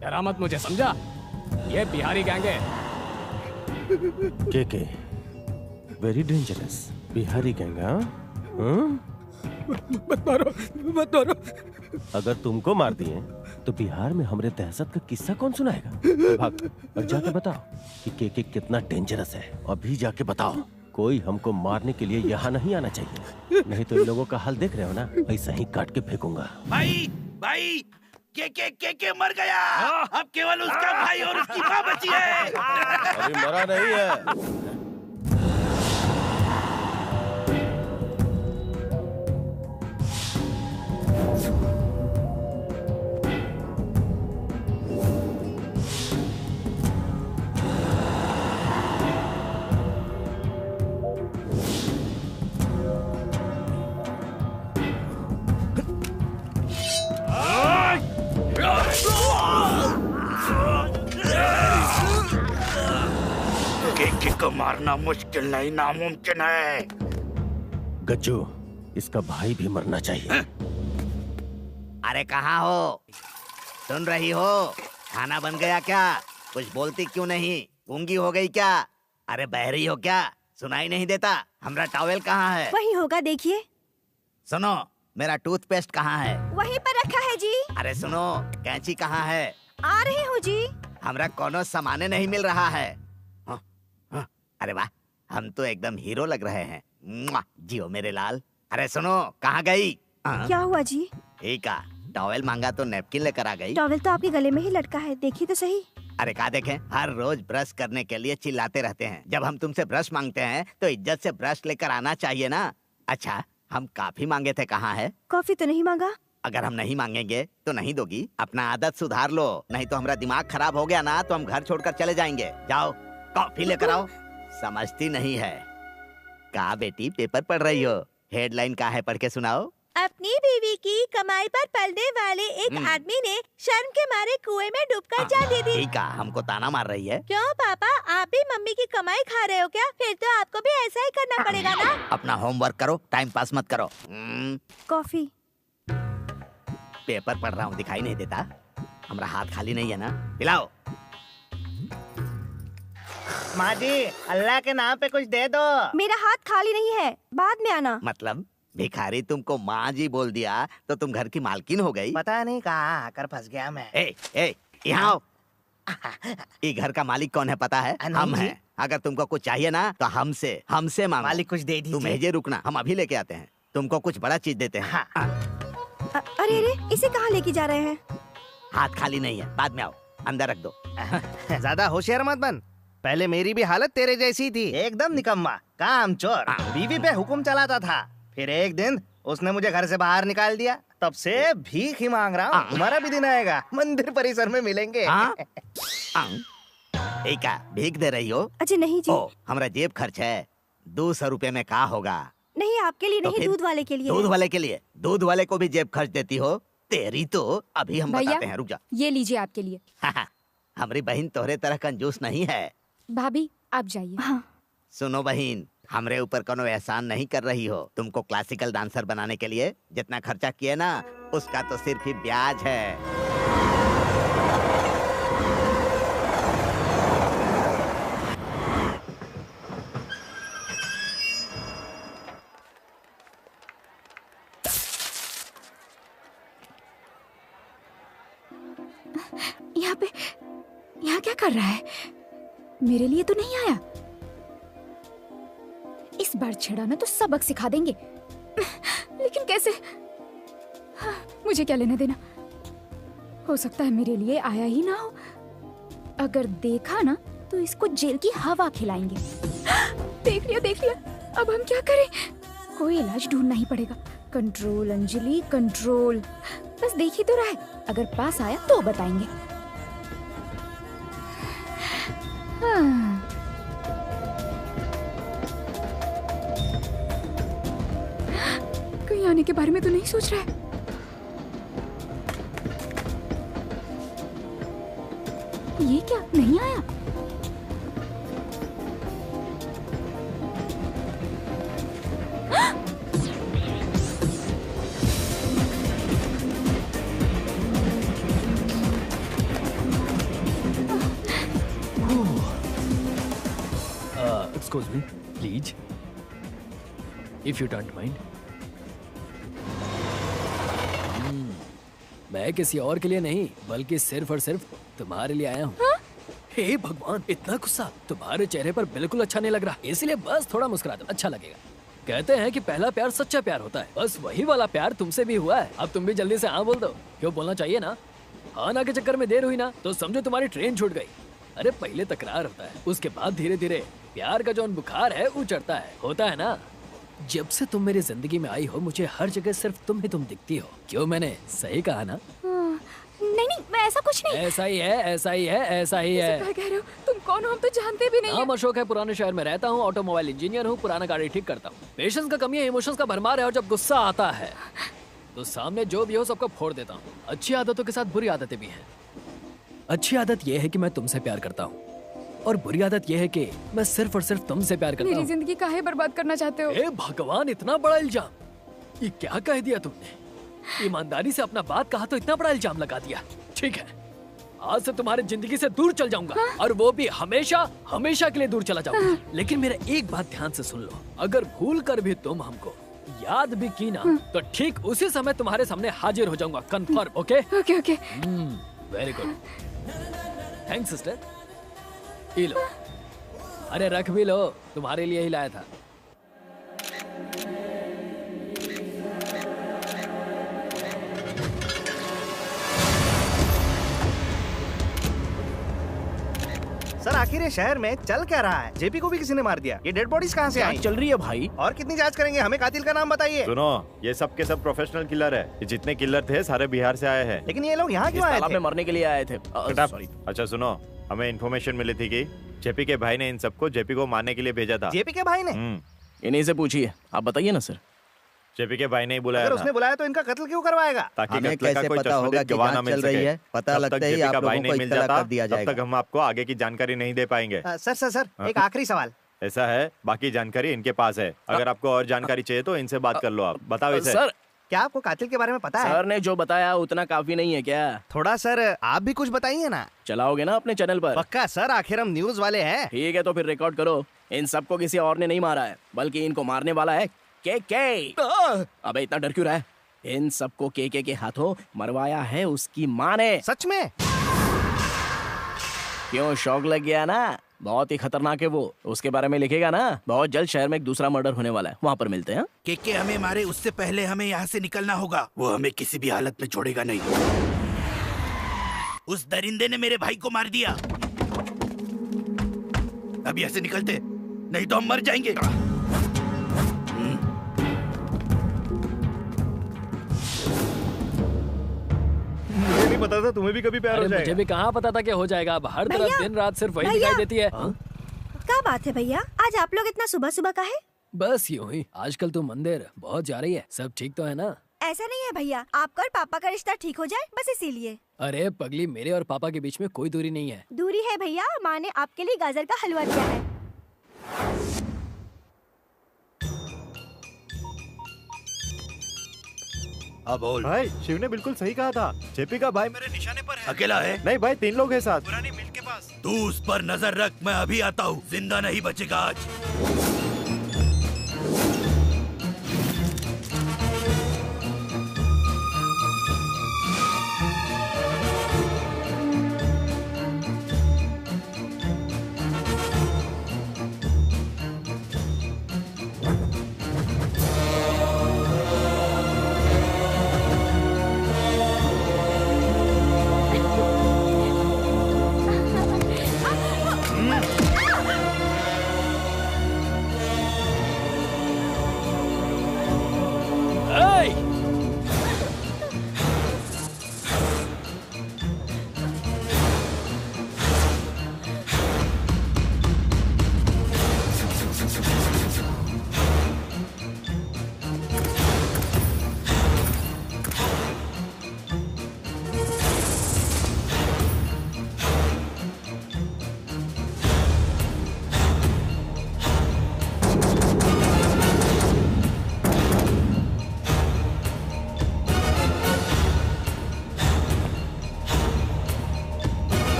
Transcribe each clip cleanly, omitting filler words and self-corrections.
डरा मत मुझे, समझा? ये बिहारी गैंग है। के वेरी डेंजरस बिहारी गैंग। मत मारो, मत मारो। अगर तुमको मार दिए तो बिहार में हमरे दहशत का किस्सा कौन सुनाएगा? भाग और जाके बताओ कि के कितना डेंजरस है। अभी जाके बताओ। कोई हमको मारने के लिए यहाँ नहीं आना चाहिए, नहीं तो इन लोगों का हाल देख रहे हो ना, ऐसा ही काट के फेंकूंगा। भाई भाई, के मर गया। अब केवल उसका भाई और उसकी माँ बची है। अभी मरा नहीं है। के को मारना मुश्किल नहीं, नामुमकिन है। गज्जू, इसका भाई भी मरना चाहिए। अरे कहाँ हो? सुन रही हो? खाना बन गया क्या? कुछ बोलती क्यों नहीं? गूंगी हो गई क्या? अरे बहरी हो क्या? सुनाई नहीं देता? हमारा टॉवेल कहाँ है? वही होगा, देखिए। सुनो, मेरा टूथपेस्ट कहाँ है? वहीं पर रखा है जी। अरे सुनो, कैंची कहाँ है? आ रही हूँ जी। हमरा कोनो सामान नहीं मिल रहा है। अरे वाह, हम तो एकदम हीरो लग रहे हैं। मुआ, जियो मेरे लाल। अरे सुनो, कहाँ गई? क्या हुआ जी? ठीक है, टॉवेल मांगा तो नैपकिन लेकर आ गई। टॉवेल तो आपके गले में ही लटका है, देखिए तो सही। अरे कहा देखें, हर रोज ब्रश करने के लिए चिल्लाते रहते हैं। जब हम तुमसे ब्रश मांगते हैं तो इज्जत से ब्रश लेकर आना चाहिए ना। अच्छा, हम कॉफी मांगे थे, कहाँ है? कॉफी तो नहीं मांगा। अगर हम नहीं मांगेंगे तो नहीं दोगी? अपना आदत सुधार लो, नहीं तो हमारा दिमाग खराब हो गया ना तो हम घर छोड़कर चले जाएंगे। जाओ कॉफी लेकर आओ। समझती नहीं है। कहा बेटी, पेपर पढ़ रही हो? हेडलाइन क्या है, पढ़ के सुनाओ। अपनी बीवी की कमाई पर पलने वाले एक आदमी ने शर्म के मारे कुएं में डूबकर जान दे दी। ठीक है, हमको ताना मार रही है। क्यों पापा, आप भी मम्मी की कमाई खा रहे हो क्या? फिर तो आपको भी ऐसा ही करना पड़ेगा ना। अपना होमवर्क करो, टाइम पास मत करो। कॉफी। पेपर पढ़ रहा हूँ, दिखाई नहीं देता? हमारा हाथ खाली नहीं है ना, पिलाओ। माँ जी, अल्लाह के नाम पे कुछ दे दो। मेरा हाथ खाली नहीं है, बाद में आना। मतलब भिखारी तुमको माँ जी बोल दिया तो तुम घर की मालकिन हो गई? पता नहीं कहाँ आकर फंस गया मैं। ए, यहाँ आओ। ये घर का मालिक कौन है पता है? हम हैं। अगर तुमको कुछ चाहिए ना तो हमसे मांगो। मालिक कुछ दे दीजिए। तुम भेजे, रुकना, हम अभी लेके आते हैं। तुमको कुछ बड़ा चीज देते हैं। हाँ। अरे अरे, इसे कहाँ लेके जा रहे हैं? हाथ खाली नहीं है, बाद में आओ, अंदर रख दो। ज्यादा होशियार मत बन। पहले मेरी भी हालत तेरे जैसी थी, एकदम निकम्मा, काम चोर, बीवी पे हुक्म चलाता था। फिर एक दिन उसने मुझे घर से बाहर निकाल दिया, तब से भीख ही मांग रहा हूँ। तुम्हारा भी दिन आएगा, मंदिर परिसर में मिलेंगे। ठीक है, भीख दे रही हो? अच्छा नहीं जी। हमारा जेब खर्च है, 200 रुपए में क्या होगा? नहीं, आपके लिए तो नहीं, दूध वाले के लिए। दूध वाले के लिए? दूध वाले को भी जेब खर्च देती हो? तेरी तो अभी हम बताते हैं, रुक जा। ये लीजिए आपके लिए। हमारी बहन तोहरे तरह कंजूस नहीं है। भाभी आप जाइए। हाँ। सुनो बहन, हमरे ऊपर कोनो एहसान नहीं कर रही हो। तुमको क्लासिकल डांसर बनाने के लिए जितना खर्चा किए ना, उसका तो सिर्फ ही ब्याज है। यहाँ क्या कर रहा है? मेरे लिए तो नहीं आया। इस बार छेड़ा ना तो सबक सिखा देंगे। लेकिन कैसे? हाँ, मुझे क्या लेना देना? हो सकता है मेरे लिए आया ही ना हो। अगर देखा ना तो इसको जेल की हवा खिलाएंगे। देख लिया। अब हम क्या करें? कोई इलाज ढूंढना ही पड़ेगा। Control Anjali, control. बस देख ही तो रहा है, अगर पास आया तो बताएंगे। हाँ। कहीं आने के बारे में तो नहीं सोच रहा है? ये क्या, नहीं आया? Excuse me please, if you don't mind. मैं किसी और के लिए नहीं बल्कि सिर्फ और सिर्फ तुम्हारे लिए आया हूँ। हे भगवान, इतना गुस्सा तुम्हारे चेहरे पर बिल्कुल अच्छा नहीं लग रहा, इसलिए बस थोड़ा मुस्कुरा दो, अच्छा लगेगा। कहते हैं कि पहला प्यार सच्चा प्यार होता है, बस वही वाला प्यार तुमसे भी हुआ है। अब तुम भी जल्दी से हाँ बोल दो। क्यों बोलना चाहिए ना? हाँ ना के चक्कर में देर हुई ना तो समझो तुम्हारी ट्रेन छूट गई। अरे पहले तकरार होता है, उसके बाद धीरे धीरे प्यार का जो बुखार है वो चढ़ता है, होता है ना। जब से तुम मेरी जिंदगी में आई हो मुझे हर जगह सिर्फ तुम ही तुम दिखती हो। क्यों, मैंने सही कहा ना? नहीं नहीं, मैं ऐसा कुछ नहीं। ऐसा ही है, ऐसा ही है, ऐसा ही है। क्या कह रहे हो? तुम कौन हो? हम तो जानते भी नहीं। नाम अशोक है, पुराने शहर में रहता हूँ, ऑटोमोबाइल इंजीनियर हूँ, पुराना गाड़ी ठीक करता हूँ। पेशेंस का कमी है, इमोशंस का भरमार है, और जब गुस्सा आता है तो सामने जो भी हो सबको फोड़ देता हूँ। अच्छी आदतों के साथ बुरी आदतें भी हैं। अच्छी आदत यह है कि मैं तुमसे प्यार करता हूँ, और बुरी आदत यह है कि मैं सिर्फ और सिर्फ तुमसे प्यार करता मेरी हूँ। जिंदगी काहे बर्बाद करना चाहते हो? हे भगवान, इतना बड़ा इल्जाम! ये क्या कह दिया तुमने? ईमानदारी से अपना बात कहा तो इतना बड़ा इल्जाम लगा दिया। ठीक है, आज से तुम्हारी जिंदगी से दूर चल जाऊंगा। हाँ? और वो भी हमेशा हमेशा के लिए दूर चला जाऊंगा। हाँ? लेकिन मेरा एक बात ध्यान से सुन लो, अगर भूल कर भी तुम हमको याद भी की ना तो ठीक उसी समय तुम्हारे सामने हाजिर हो जाऊंगा, confirm? Okay okay okay. Very good, thanks sister. ये लो, अरे रख भी लो, तुम्हारे लिए ही लाया था। सर आखिर ये शहर में चल क्या रहा है? जेपी को भी किसी ने मार दिया। ये डेड बॉडीज कहाँ से आई? चल रही है भाई। और कितनी जांच करेंगे? हमें कातिल का नाम बताइए। सुनो, ये सब के सब प्रोफेशनल किलर है। ये जितने किलर थे सारे बिहार से आए हैं। लेकिन ये लोग यहाँ क्यों आए थे? मरने के लिए आए थे। सॉरी। अच्छा सुनो, हमें इन्फॉर्मेशन मिली थी कि जेपी के भाई ने इन सबको जेपी को मारने के लिए भेजा था। जेपी के भाई ने? इन्हीं से पूछिए, आप बताइए ना सर। जेपी के भाई ने ही बुलाया अगर था। उसने बुलाया तो इनका कत्ल क्यों करवाएगा? ताकि हमें कत्ल का कैसे कोई पता होगा चश्मदीद कि गवाह ना जांच मिल चल रही सके। है? पता जब तक लगते ही जेपी आप का भाई लोगों नहीं को मिल इत्तला जाता कर दिया तब जाएगा। तक हम आपको आगे की जानकारी नहीं दे पाएंगे। सर एक आखिरी सवाल। ऐसा है, बाकी जानकारी इनके पास है। अगर आपको और जानकारी चाहिए तो इनसे बात कर लो। आप बताओ इसे। सर, क्या आपको कातिल के बारे में पता है? सर ने जो बताया उतना काफी नहीं है क्या? थोड़ा सर आप भी कुछ बताइए ना। चलाओगे ना अपने चैनल पर? पक्का सर, आखिर हम न्यूज वाले हैं। ठीक है, तो फिर रिकॉर्ड करो। इन सबको किसी और ने नहीं मारा है, बल्कि इनको मारने वाला है के। अबे इतना डर क्यों रहा है? इन सबको के हाथों मरवाया है उसकी माँ ने। सच में? क्यों, शौक लग गया ना? बहुत ही खतरनाक है वो, उसके बारे में लिखेगा ना। बहुत जल्द शहर में एक दूसरा मर्डर होने वाला है, वहाँ पर मिलते हैं। के हमें मारे उससे पहले हमें यहाँ से निकलना होगा। वो हमें किसी भी हालत में छोड़ेगा नहीं। उस दरिंदे ने मेरे भाई को मार दिया। अब यहाँ से निकलते, नहीं तो हम मर जाएंगे। मुझे नहीं पता था तुम्हें भी कभी प्यार हो अरे मुझे जाएगा। भी कहाँ पता था कि हो जाएगा। अब हर तरफ भैया, दिन रात सिर्फ वही भैया। दिखाई देती है। क्या बात है भैया, आज आप लोग इतना सुबह सुबह का है? बस यूं ही। आजकल तो मंदिर बहुत जा रही है। सब ठीक तो है ना? ऐसा नहीं है भैया, आपका और पापा का रिश्ता ठीक हो जाए बस इसीलिए। अरे पगली, मेरे और पापा के बीच में कोई दूरी नहीं है। दूरी है भैया, माँ ने आपके लिए गाजर का हलवा दिया है। अब बोल। भाई शिव ने बिल्कुल सही कहा था। जेपी का भाई मेरे निशाने पर है। अकेला है? नहीं भाई, 3 लोग हैं साथ। पुरानी मिल के पास। तू उस पर नजर रख, मैं अभी आता हूँ। जिंदा नहीं बचेगा आज।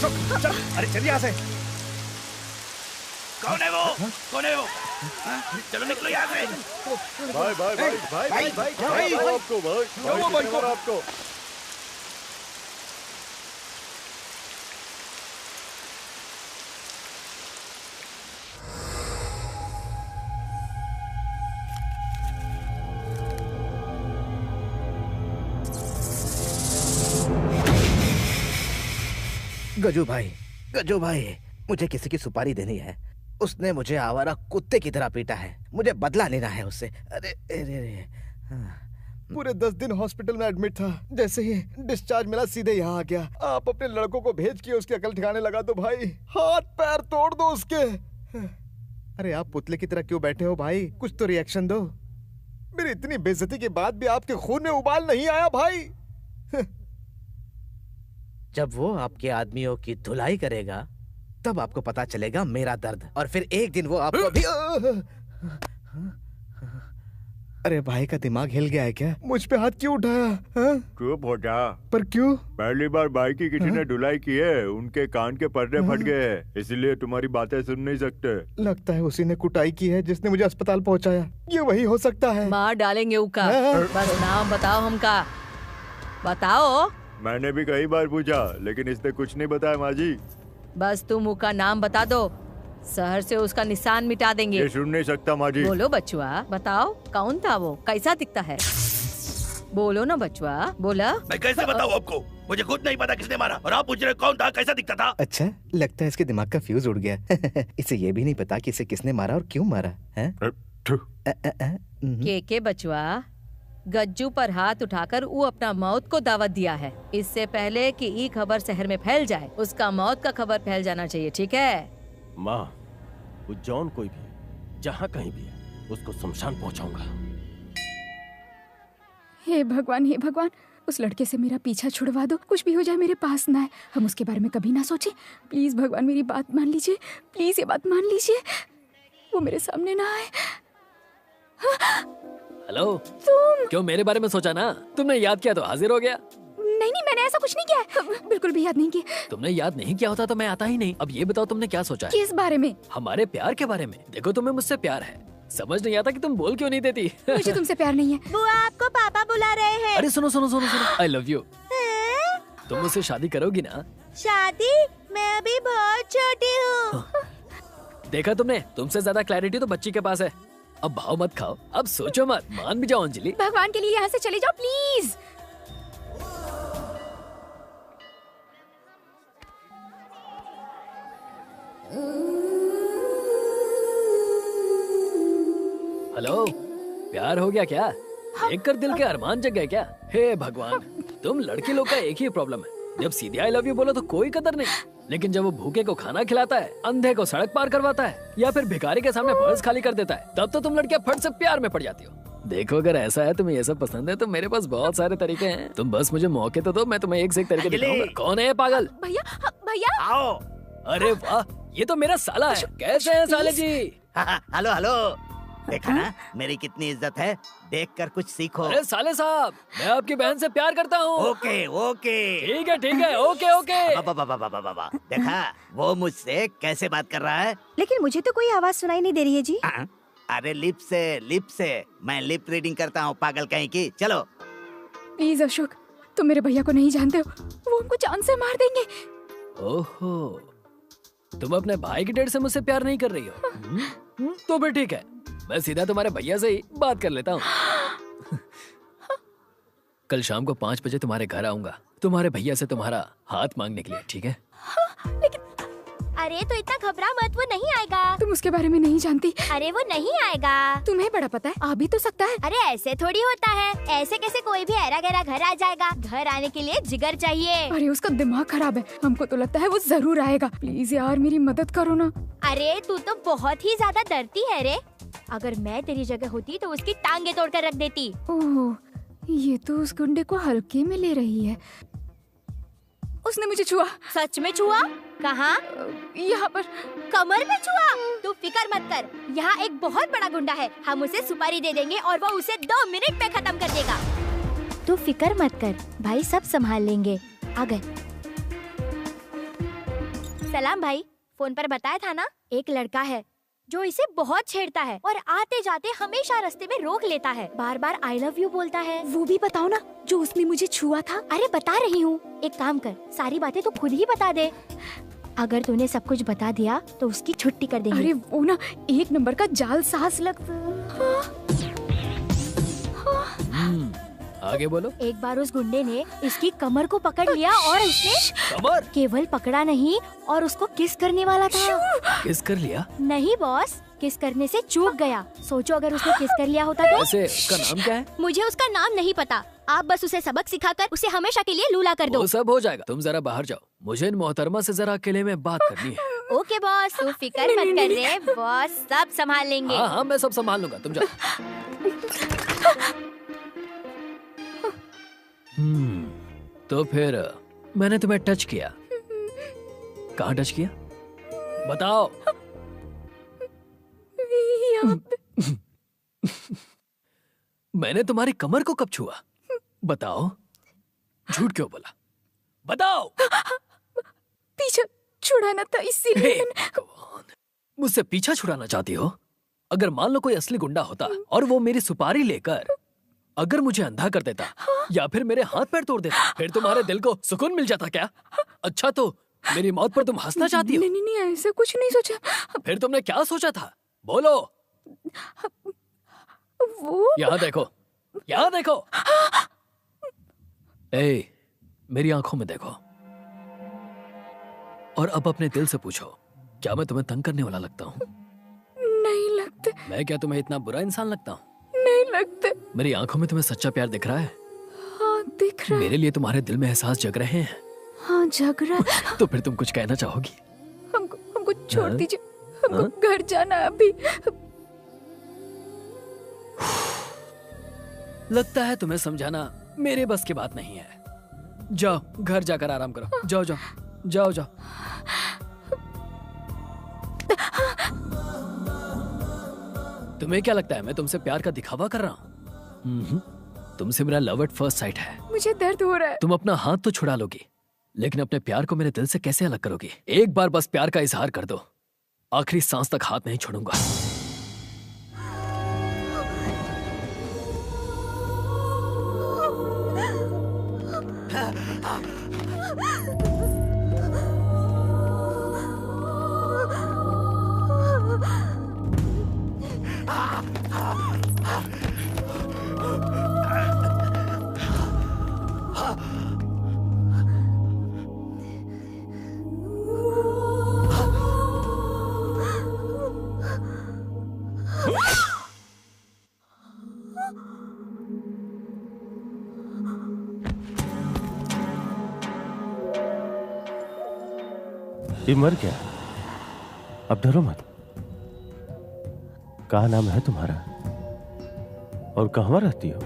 अशोक चल, अरे चल यहाँ से। कौन है वो? कौन है वो? हाँ? चलो निकलो यहाँ से। भाई भाई भाई भाई भाई भाई भाई आपको भाई भाई आपको गजू भाई, मुझे किसी की सुपारी देनी है। उसने मुझे आवारा कुत्ते की तरह पीटा है, मुझे बदला लेना है उससे। अरे अरे अरे पूरे 10 दिन हॉस्पिटल में एडमिट था, जैसे ही डिस्चार्ज मिला सीधे यहाँ आ गया। आप अपने लड़कों को भेज के उसकी अकल ठिकाने लगा दो भाई, हाथ पैर तोड़ दो उसके। अरे आप पुतले की तरह क्यों बैठे हो भाई, कुछ तो रिएक्शन दो। मेरी इतनी बेइज्जती के बाद भी आपके खून में उबाल नहीं आया भाई। जब वो आपके आदमियों की धुलाई करेगा तब आपको पता चलेगा मेरा दर्द, और फिर एक दिन वो आपको भी। अरे भाई का दिमाग हिल गया है क्या? मुझ पे हाथ क्यों उठाया? हाँ? चुप हो जा। पर क्यों? पहली बार भाई की किसी ने धुलाई की है, उनके कान के पर्दे फट गए हैं, इसलिए तुम्हारी बातें सुन नहीं सकते। लगता है उसी ने कुटाई की है जिसने मुझे अस्पताल पहुंचाया। ये वही हो सकता है। मार डालेंगे उका। हाँ। बस नाम बताओ हमका, बताओ। मैंने भी कई बार पूछा लेकिन इसने कुछ नहीं बताया माँ जी। बस तुम उका नाम बता दो, शहर से उसका निशान मिटा देंगे। ये सुन नहीं सकता माँ जी। बोलो बचुआ, बताओ कौन था वो, कैसा दिखता है? बोलो ना बचुआ, बोला। मैं कैसे बताऊँ आपको? मुझे खुद नहीं पता किसने मारा, और आप पूछ रहे कौन था, कैसा दिखता था? अच्छा, लगता है इसके दिमाग का फ्यूज उड़ गया। इसे ये भी नहीं पता कि इसे किसने मारा और क्यों मारा है? के बचुआ, गज्जू पर हाथ उठाकर वो अपना मौत को दावत दिया है। इससे पहले कि ये खबर शहर में फैल जाए, उसका मौत का खबर फैल जाना चाहिए, ठीक है? माँ, वो जॉन कोई भी है, जहाँ कहीं भी है, उसको शमशान पहुँचाऊंगा। हे भगवान, हे भगवान, उस लड़के से मेरा पीछा छुड़वा दो। कुछ भी हो जाए मेरे पास ना है, हम उसके बारे में कभी ना सोचें। प्लीज भगवान मेरी बात मान लीजिए, प्लीज ये बात मान लीजिए, वो मेरे सामने ना आए। हेलो, तुम क्यों मेरे बारे में सोचा ना? तुमने याद किया तो हाजिर हो गया। नहीं नहीं, मैंने ऐसा कुछ नहीं किया है, बिल्कुल भी याद नहीं किया। तुमने याद नहीं किया होता तो मैं आता ही नहीं। अब ये बताओ तुमने क्या सोचा है? किस बारे में? हमारे प्यार के बारे में। देखो तुम्हें मुझसे प्यार है, समझ नहीं आता कि तुम बोल क्यों नहीं देती। मुझे तुमसे प्यार नहीं है। बुआ आपको पापा बुला रहे हैं। अरे सुनो सुनो सुनो सुनो, आई लव यू। तुम मुझसे शादी करोगी ना? शादी? मैं अभी बहुत छोटी हूँ। देखा तुमने, तुमसे ज्यादा क्लैरिटी तो बच्ची के पास है। अब भाव मत खाओ, अब सोचो मत, मान भी जाओ अंजलि। भगवान के लिए यहाँ से चले जाओ प्लीज। हेलो, प्यार हो गया क्या? देखकर दिल के अरमान जग गए क्या? हे भगवान, तुम लड़के लोग का एक ही प्रॉब्लम है, जब सीधे आई लव यू बोलो तो कोई कदर नहीं, लेकिन जब वो भूखे को खाना खिलाता है, अंधे को सड़क पार करवाता है, या फिर भिखारी के सामने पर्स खाली कर देता है, तब तो तुम लड़कियां फट से प्यार में पड़ जाती हो। देखो, अगर ऐसा है, तुम्हें ये सब पसंद है, तो मेरे पास बहुत सारे तरीके हैं। तुम बस मुझे मौके तो दो, मैं तुम्हें एक से एक तरीके दिखाऊंगा। कौन है ये पागल? भैया, भैया आओ। अरे वाह, ये तो मेरा साला है। कैसे हैं साले जी? हेलो हेलो, देखा ना मेरी कितनी इज्जत है, देखकर कुछ सीखो। अरे साले साहब, मैं आपकी बहन से प्यार करता हूँ। ओके ओके, ठीक है, ओके ओके। बाबा देखा वो मुझसे कैसे बात कर रहा है? लेकिन मुझे तो कोई आवाज सुनाई नहीं दे रही है जी। अरे लिप से मैं लिप रीडिंग करता हूँ, पागल कहीं की। चलो प्लीज अशोक, तुम मेरे भैया को नहीं जानते हो, वो हमको जान से मार देंगे। ओहो, तुम अपने भाई की डेट से मुझसे प्यार नहीं कर रही हो? तो फिर ठीक है, मैं सीधा तुम्हारे भैया से ही बात कर लेता हूँ। कल शाम को 5 बजे तुम्हारे घर आऊंगा, तुम्हारे भैया से तुम्हारा हाथ मांगने के लिए, ठीक है? लेकिन अरे तो इतना घबरा मत, वो नहीं आएगा। तुम उसके बारे में नहीं जानती। अरे वो नहीं आएगा। तुम्हें बड़ा पता है, आ भी तो सकता है। अरे ऐसे थोड़ी होता है, ऐसे कैसे कोई भी ऐरा गैरा घर आ जाएगा? घर आने के लिए जिगर चाहिए। अरे उसका दिमाग खराब है, हमको तो लगता है वो जरूर आएगा। प्लीज यार मेरी मदद करो ना। अरे तू तो बहुत ही ज्यादा डरती है रे। अगर मैं तेरी जगह होती तो उसकी टांगे तोड़कर रख देती। ओह, ये तो उस गुंडे को हल्के में ले रही है। उसने मुझे छुआ। सच में छुआ? कहाँ? यहाँ पर कमर में छुआ? तू फिकर मत कर, यहाँ एक बहुत बड़ा गुंडा है, हम उसे सुपारी दे देंगे और वो उसे 2 मिनट में खत्म कर देगा। तू फिकर मत कर, भाई सब संभाल लेंगे। आ गए। सलाम भाई। फोन पर बताया था ना, एक लड़का है जो इसे बहुत छेड़ता है और आते जाते हमेशा रास्ते में रोक लेता है, बार बार आई लव यू बोलता है। वो भी बताओ ना जो उसने मुझे छुआ था। अरे बता रही हूँ, एक काम कर, सारी बातें तो खुद ही बता दे। अगर तूने सब कुछ बता दिया तो उसकी छुट्टी कर देंगे। अरे वो ना एक नंबर का जाल साहस लगता। आगे बोलो। एक बार उस गुंडे ने इसकी कमर को पकड़ लिया और उसने कमर केवल पकड़ा नहीं और उसको किस करने वाला था। किस कर लिया? नहीं बॉस, किस करने से चूक गया। सोचो अगर उसने किस कर लिया होता तो। वैसे उसका नाम क्या है? मुझे उसका नाम नहीं पता, आप बस उसे सबक सिखाकर उसे हमेशा के लिए लूला कर दो। वो सब हो जाएगा, तुम जरा बाहर जाओ, मुझे इन मोहतरमा से जरा अकेले में बात करनी है। ओके बॉस, तू फिक्र मत कर रे, बॉस सब संभाल लेंगे। हाँ हाँ मैं सब संभाल लूंगा, तुम जाओ। तो फिर मैंने तुम्हें टच किया, कहाँ टच किया बताओ? मैंने तुम्हारी कमर को कब छुआ बताओ? झूठ क्यों बोला बताओ? पीछे छुड़ाना था इसीलिए। मुझसे पीछा छुड़ाना चाहती हो? अगर मान लो कोई असली गुंडा होता और वो मेरी सुपारी लेकर अगर मुझे अंधा कर देता या फिर मेरे हाथ पैर तोड़ देता, फिर तुम्हारे दिल को सुकून मिल जाता क्या? अच्छा तो मेरी मौत पर तुम हंसना चाहती हो? नहीं नहीं ऐसा कुछ नहीं सोचा। फिर तुमने क्या सोचा था बोलो? वो यहाँ देखो, यहाँ देखो। ए, मेरी आंखों में देखो और अब अपने दिल से पूछो, क्या मैं तुम्हें तंग करने वाला लगता हूँ? नहीं लगते। मैं क्या तुम्हें इतना बुरा इंसान लगता हूँ? नहीं लगते। मेरी आंखों में तुम्हें सच्चा प्यार दिख रहा है? हाँ दिख रहा है। मेरे लिए तुम्हारे दिल में एहसास जग रहे हैं? हाँ जग रहा है। तो फिर तुम कुछ कहना चाहोगी? हमको छोड़ दीजिए, हमको घर जाना है अभी। लगता है तुम्हें समझाना मेरे बस की बात नहीं है। जाओ घर जाकर आराम करो, जाओ जाओ जाओ जाओ। तुम्हें क्या लगता है मैं तुमसे प्यार का दिखावा कर रहा हूँ? तुमसे मेरा लव एट फर्स्ट साइट है। मुझे दर्द हो रहा है। तुम अपना हाथ तो छुड़ा लोगी, लेकिन अपने प्यार को मेरे दिल से कैसे अलग करोगी? एक बार बस प्यार का इजहार कर दो, आखिरी सांस तक हाथ नहीं छोड़ूंगा। ये मर गया, अब डरो मत। क्या नाम है तुम्हारा और कहाँ रहती हो?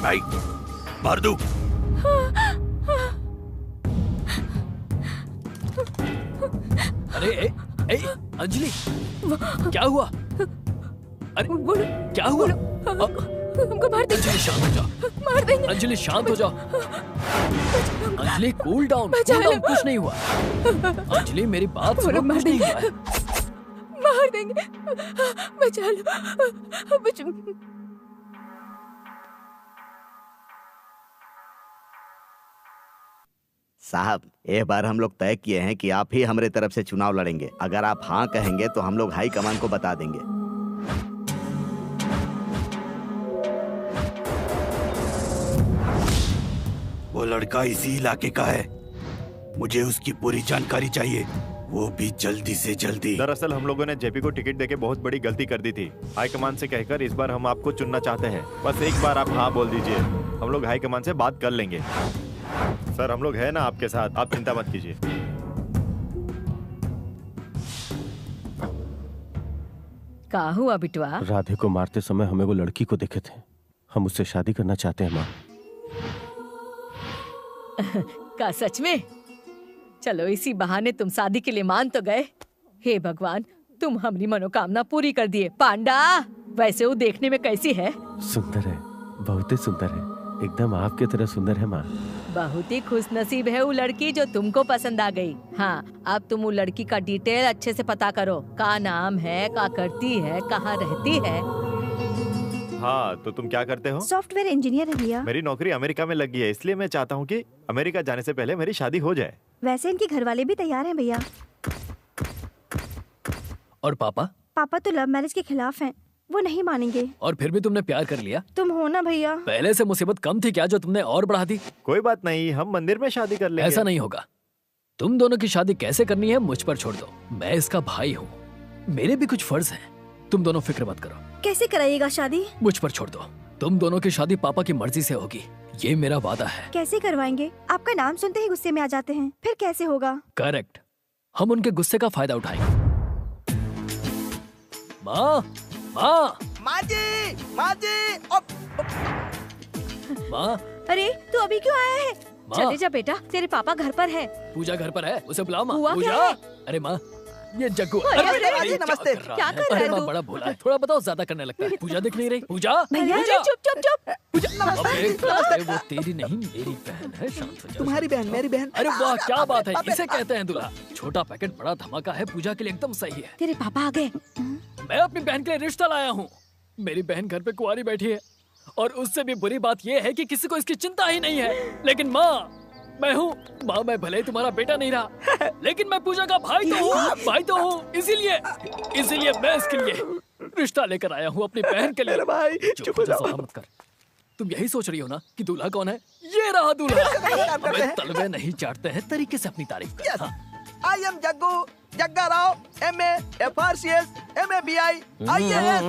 भाई मार दू। अरे अंजलि, क्या हुआ? अरे क्या हुआ? हमको मार देंगे। अंजलि शांत हो जाओ। मार देंगे। अंजलि शांत हो जाओ। अंजलि कूल डाउन, कुछ नहीं हुआ। अंजलि मेरी बात सुनो, कुछ नहीं हुआ है। मार देंगे, बचा लो। साहब एक बार हम लोग तय किए हैं कि आप ही हमारे तरफ से चुनाव लड़ेंगे। अगर आप हाँ कहेंगे तो हम लोग हाई कमान को बता देंगे। वो लड़का इसी इलाके का है, मुझे उसकी पूरी जानकारी चाहिए, वो भी जल्दी से जल्दी। दरअसल हम लोगों ने जेपी को टिकट देके बहुत बड़ी गलती कर दी थी। हाईकमान से कहकर इस बार हम आपको चुनना चाहते हैं। बस एक बार आप हाँ बोल दीजिए, हम लोग हाईकमान से बात कर लेंगे। सर हम लोग हैं ना आपके साथ, आप चिंता मत कीजिए। क्या हुआ बिटवा? राधे को मारते समय हमें वो लड़की को देखे थे, हम उससे शादी करना चाहते हैं माँ। का सच में? चलो इसी बहाने तुम शादी के लिए मान तो गए। हे भगवान, तुम हमारी मनोकामना पूरी कर दिए। पांडा, वैसे वो देखने में कैसी है? सुंदर है, बहुत ही सुंदर है, एकदम आपके तरह सुंदर है माँ। बहुत ही खुश नसीब है वो लड़की जो तुमको पसंद आ गई। हाँ, अब तुम वो लड़की का डिटेल अच्छे से पता करो। का नाम है, का करती है, कहाँ रहती है। हाँ, तो तुम क्या करते हो? सॉफ्टवेयर इंजीनियर है भैया। मेरी नौकरी अमेरिका में लगी है, इसलिए मैं चाहता हूँ कि अमेरिका जाने से पहले मेरी शादी हो जाए। वैसे इनके घर वाले भी तैयार हैं भैया। और पापा? पापा तो लव मैरिज के खिलाफ हैं, वो नहीं मानेंगे। और फिर भी तुमने प्यार कर लिया? तुम हो ना भैया। पहले से मुसीबत कम थी क्या जो तुमने और बढ़ा दी? कोई बात नहीं, हम मंदिर में शादी कर लेंगे। ऐसा नहीं होगा। तुम दोनों की शादी कैसे करनी है मुझ पर छोड़ दो। मैं इसका भाई हूँ, मेरे भी कुछ फर्ज हैं। तुम दोनों फिक्र मत करो। कैसे कराइएगा शादी? मुझ पर छोड़ दो। तुम दोनों की शादी पापा की मर्जी से होगी, ये मेरा वादा है। कैसे करवाएंगे? आपका नाम सुनते ही गुस्से में आ जाते हैं, फिर कैसे होगा? करेक्ट, हम उनके गुस्से का फायदा उठाएंगे। माँ, माँ, माँ जी, माँ जी। माँ, अरे तू अभी क्यों आया है? माँ, चले जा बेटा, तेरे पापा घर पर है। पूजा घर पर है, उसे बुलाओ। माँ, हुआ क्या पूजा। है? अरे माँ, ये जग्गू। अरे, अरे, अरे, अरे, नमस्ते। क्या कर रहा अरे है माँ, तू? बड़ा भोला है। थोड़ा बताओ, ज्यादा करने लगता है। पूजा दिख नहीं रही। पूजा, भैया पूजा। चुप चुप चुप। अरे वो तेरी नहीं, मेरी बहन है। शांत हो जा। तुम्हारी बहन, मेरी बहन। अरे वाह, क्या बात है, इसे कहते हैं दूल्हा। छोटा पैकेट बड़ा धमाका है, पूजा के लिए एकदम सही है। तेरे पापा आ गए। मैं अपनी बहन के लिए रिश्ता लाया हूँ। मेरी बहन घर पे कुंवारी बैठी है, और उससे भी बुरी बात यह है कि किसी को इसकी चिंता ही नहीं है। लेकिन माँ, मैं हूँ। माँ, मैं भले ही तुम्हारा बेटा नहीं रहा, लेकिन मैं पूजा का भाई तो हूँ, भाई तो हूँ। इसीलिए मैं इसके लिए रिश्ता लेकर आया हूँ, अपनी बहन के लिए। भाई, चुप हो जा, मत कर। तुम यही सोच रही हो ना कि दूल्हा कौन है? ये रहा दूल्हा। हमें तलवे नहीं चाटते हैं, तरीके से अपनी तारीफ कर। हाँ। I am Jaggu, Jagga Rao, MA, FRCS, MABI, IAS।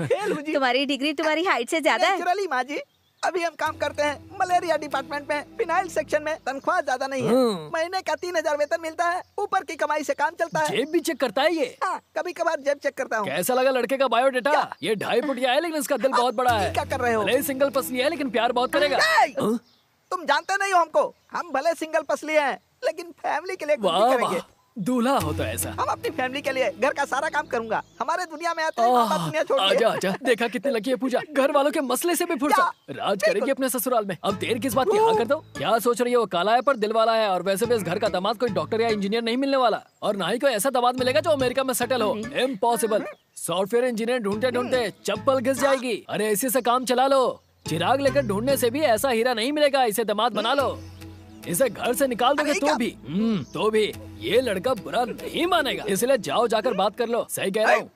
Fail हूँ जी। तुम्हारी डिग्री तुम्हारी हाइट से ज्यादा है। नेचुरली माँ जी, अभी हम काम करते हैं मलेरिया डिपार्टमेंट में, फिनाइल सेक्शन में। तनख्वाह ज्यादा नहीं है, महीने का 3000 वेतन मिलता है। ऊपर की कमाई से काम चलता है। जेब भी चेक करता है ये? हाँ, कभी कभार जेब चेक करता हूँ। कैसा लगा लड़के का बायोडेटा? ये 2.5 फुट है, लेकिन इसका दिल बहुत बड़ा है। क्या कर रहे हो? भले ही सिंगल पसली है, लेकिन प्यार बहुत करेगा। हाँ? तुम जानते नहीं हो हमको। हम भले सिंगल पसली हैं, लेकिन फैमिली के लिए कुछ भी वाह करेंगे। वाह, दूल्हा हो तो ऐसा। हम अपनी फैमिली के लिए घर का सारा काम करूंगा। हमारे दुनिया में आते हैं, पापा दुनिया छोड़ के। आजा आजा, देखा कितनी लकी है पूजा। घर वालों के मसले से भी फुर्सत। राज करेगी अपने ससुराल में। अब देर किस बात की? हाँ कर दो। क्या सोच रही हो? काला है पर दिल वाला है। और वैसे भी इस घर का दामाद कोई डॉक्टर या इंजीनियर नहीं मिलने वाला, और ना ही कोई ऐसा दामाद मिलेगा जो अमेरिका में सेटल हो। इम्पॉसिबल। सॉफ्टवेयर इंजीनियर ढूंढते ढूंढते चप्पल घिस जाएगी। अरे इसी से काम चला लो। चिराग लेकर ढूंढने से भी ऐसा हीरा नहीं मिलेगा। इसे दामाद बना लो। इसे घर से निकाल दोगे तो भी ये लड़का बुरा नहीं मानेगा। इसलिए जाओ, जाकर बात कर लो। सही कह रहा हूँ।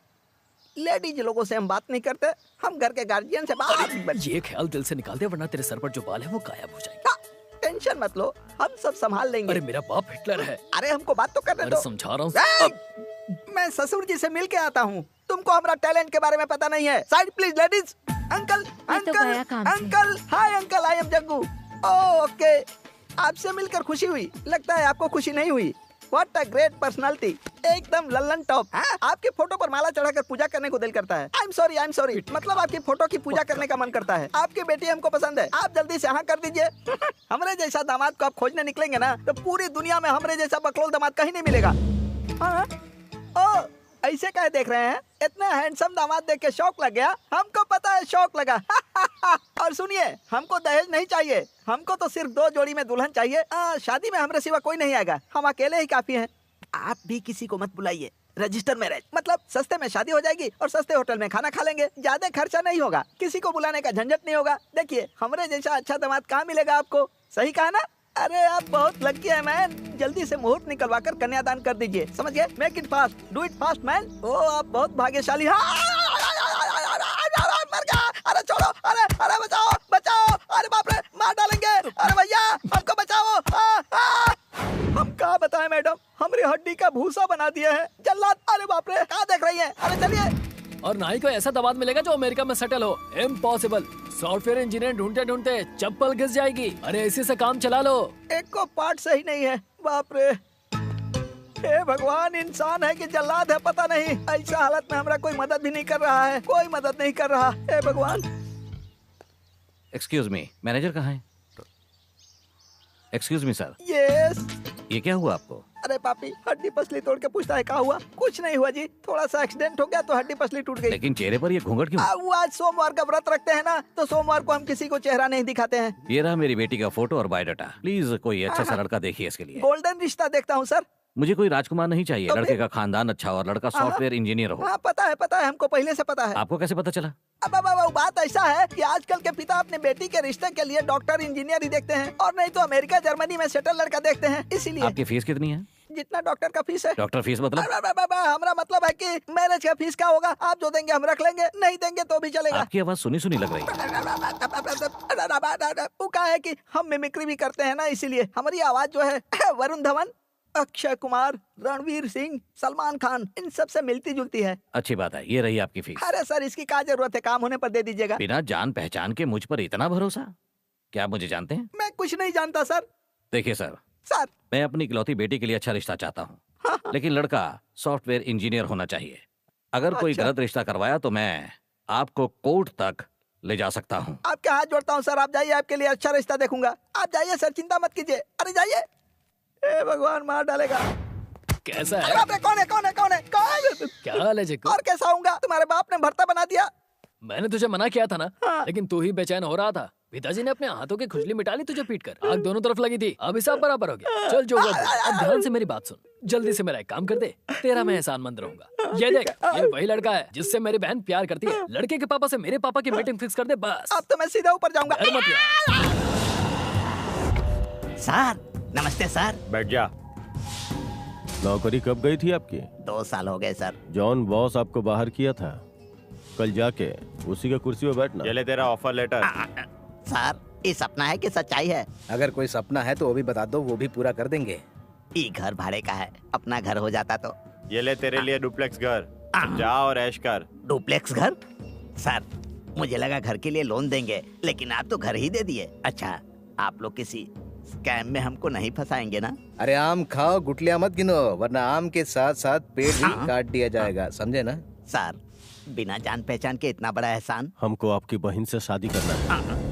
लेडीज लोगों से हम बात नहीं करते, हम घर के गार्जियन से बात। ये ख्याल दिल से निकाल दे, वरना तेरे सर पर जो बाल है वो गायब हो जाएंगे। टेंशन मत लो, हम सब संभाल लेंगे। अरे मेरा बाप हिटलर है। अरे हमको बात तो करने दो। समझा रहा हूँ। मैं ससुर जी से मिल के आता हूँ। तुमको हमारा टैलेंट के बारे में पता नहीं है। Side please ladies. Uncle, uncle, hi uncle, I am Jaggu. Okay, आपसे मिलकर खुशी हुई। लगता है आपको खुशी नहीं हुई। What a great personality, एकदम लल्लन टॉप। आपके फोटो पर माला चढ़ाकर पूजा करने को दिल करता है। I'm sorry, मतलब आपकी फोटो की पूजा करने का मन करता है। आपकी बेटी हमको पसंद है। आप जल्दी से हाँ कर दीजिए। हमरे जैसा दामाद को आप खोजने निकलेंगे ना, तो पूरी दुनिया में हमरे जैसा बकलोल दामाद कहीं नहीं मिलेगा। हाँ, ऐसे क्या देख रहे हैं? इतना हैंडसम दामाद देख के शौक लग गया? हमको पता है शौक लगा। और सुनिए, हमको दहेज नहीं चाहिए। हमको तो सिर्फ 2 जोड़ी में दुल्हन चाहिए। शादी में हमरे सिवा कोई नहीं आएगा। हम अकेले ही काफी हैं। आप भी किसी को मत बुलाइए। रजिस्टर मैरिज, मतलब सस्ते में शादी हो जाएगी और सस्ते होटल में खाना खा लेंगे। ज्यादा खर्चा नहीं होगा, किसी को बुलाने का झंझट नहीं होगा। देखिए, हमरे जैसा अच्छा दामाद कहाँ मिलेगा आपको? सही कहा ना? अरे आप बहुत लकी है मैन। जल्दी से मुहूर्त निकलवा कर कन्यादान कर दीजिए। समझ गए? Make it fast, do it fast man. ओ आप बहुत भाग्यशाली। मर गया। अरे छोड़ो, अरे बचाओ, बचाओ। अरे बाप रे, मार डालेंगे। अरे भैया, हमको बचाओ। हम क्या बताएं मैडम, हमारी हड्डी का भूसा बना दिया है जल्लाद। अरे बाप रे, क्या देख रही है? अरे चलिए। और ना ही कोई ऐसा दामाद मिलेगा जो अमेरिका में सेटल हो। इम्पॉसिबल। सॉफ्टवेयर इंजीनियर ढूंढते ढूंढते चप्पल घिस जाएगी। अरे इसी से काम चला लो। एक को पार्ट सही नहीं है। बाप रे, हे भगवान, इंसान है कि जल्लाद है पता नहीं। ऐसा हालत में हमारा कोई मदद भी नहीं कर रहा है। कोई मदद नहीं कर रहा। हे भगवान। एक्सक्यूज मी, मैनेजर कहाँ है? Excuse me sir. यस। ये क्या हुआ आपको? अरे पापी, हड्डी पसली तोड़ के पूछता है क्या हुआ? कुछ नहीं हुआ जी, थोड़ा सा एक्सीडेंट हो गया तो हड्डी पसली टूट गई। लेकिन चेहरे पर ये घूंघट क्यों? वो आज सोमवार का व्रत रखते हैं ना, तो सोमवार को हम किसी को चेहरा नहीं दिखाते हैं। ये रहा मेरी बेटी का फोटो और बायोडाटा। प्लीज कोई अच्छा सा लड़का देखिए इसके लिए। गोल्डन रिश्ता देखता हूँ सर। मुझे कोई राजकुमार नहीं चाहिए, तो लड़के का खानदान अच्छा और लड़का सॉफ्टवेयर इंजीनियर हो। हाँ पता है, हमको पहले से पता है। आपको कैसे पता चला? अब बात ऐसा है कि आजकल के पिता अपने बेटी के रिश्ते के लिए डॉक्टर इंजीनियर ही देखते हैं, और नहीं तो अमेरिका जर्मनी में सेटल लड़का देखते हैं, इसीलिए। आपकी फीस कितनी है? जितना डॉक्टर का फीस है। डॉक्टर फीस मतलब? हमारा मतलब है कि मैरिज का फीस क्या होगा, आप जो देंगे हम रख लेंगे, नहीं देंगे तो भी चलेगा। आपकी आवाज सुनी सुनी लग रही है। वो क्या है कि हम मिमिक्री भी करते हैं ना, इसीलिए हमारी आवाज जो है वरुण धवन, अक्षय कुमार, रणवीर सिंह, सलमान खान, इन सब से मिलती जुलती है। अच्छी बात है, ये रही आपकी फीस। अरे सर, इसकी क्या जरूरत है, काम होने पर दे दीजिएगा। बिना जान पहचान के मुझ पर इतना भरोसा? क्या आप मुझे जानते हैं? मैं कुछ नहीं जानता सर। देखिए सर, मैं अपनी इकलौती बेटी के लिए अच्छा रिश्ता चाहता हूँ, लेकिन लड़का सॉफ्टवेयर इंजीनियर होना चाहिए। अगर कोई गलत रिश्ता करवाया तो मैं आपको कोर्ट तक ले जा सकता हूँ। आपके हाथ जोड़ता हूँ सर, आप जाइए, आपके लिए अच्छा रिश्ता देखूंगा। आप जाइए सर, चिंता मत कीजिए। अरे जाइए। ए भगवान, मार डालेगा। कैसा है? अरे कौन है? क्या हाल है जिक्को? और कैसा होऊंगा? तुम्हारे बाप ने भर्ता बना दिया। मैंने तुझे मना किया था ना, लेकिन तू ही बेचैन हो रहा था। पिताजी ने अपने हाथों की खुजली मिटा ली तुझे पीट कर। आग दोनों तरफ लगी थी, अब हिसाब बराबर हो गया। चल जो अब ध्यान से मेरी बात सुन, जल्दी से मेरा एक काम कर दे, तेरा मैं एहसानमंद रहूंगा। ये देख, ये वही लड़का है जिससे मेरी बहन प्यार करती है। लड़के के पापा से मेरे पापा की मीटिंग फिक्स कर दे बस। अब तो मैं सीधा ऊपर जाऊंगा। सर नमस्ते सर। बैठ जा। नौकरी कब गई थी आपकी? 2 साल हो गए सर। जॉन बॉस आपको बाहर किया था, कल जाके उसी के कुर्सी पे बैठना। ये ले तेरा ऑफर लेटर। सर, ये सपना है कि सच्चाई है? अगर कोई सपना है तो वो भी बता दो, वो भी पूरा कर देंगे। ये घर भाड़े का है, अपना घर हो जाता तो। ये ले तेरे लिए डुप्लेक्स घर, जा और ऐश कर। डुप्लेक्स घर? सर, मुझे लगा घर के लिए लोन देंगे, लेकिन आप तो घर ही दे दिए। अच्छा, आप लोग किसी स्कैम में हमको नहीं फंसाएंगे ना? अरे आम खाओ, गुठलियां मत गिनो, वरना आम के साथ साथ पेट भी काट दिया जाएगा, समझे ना? सर, बिना जान पहचान के इतना बड़ा एहसान। हमको आपकी बहन से शादी करना है।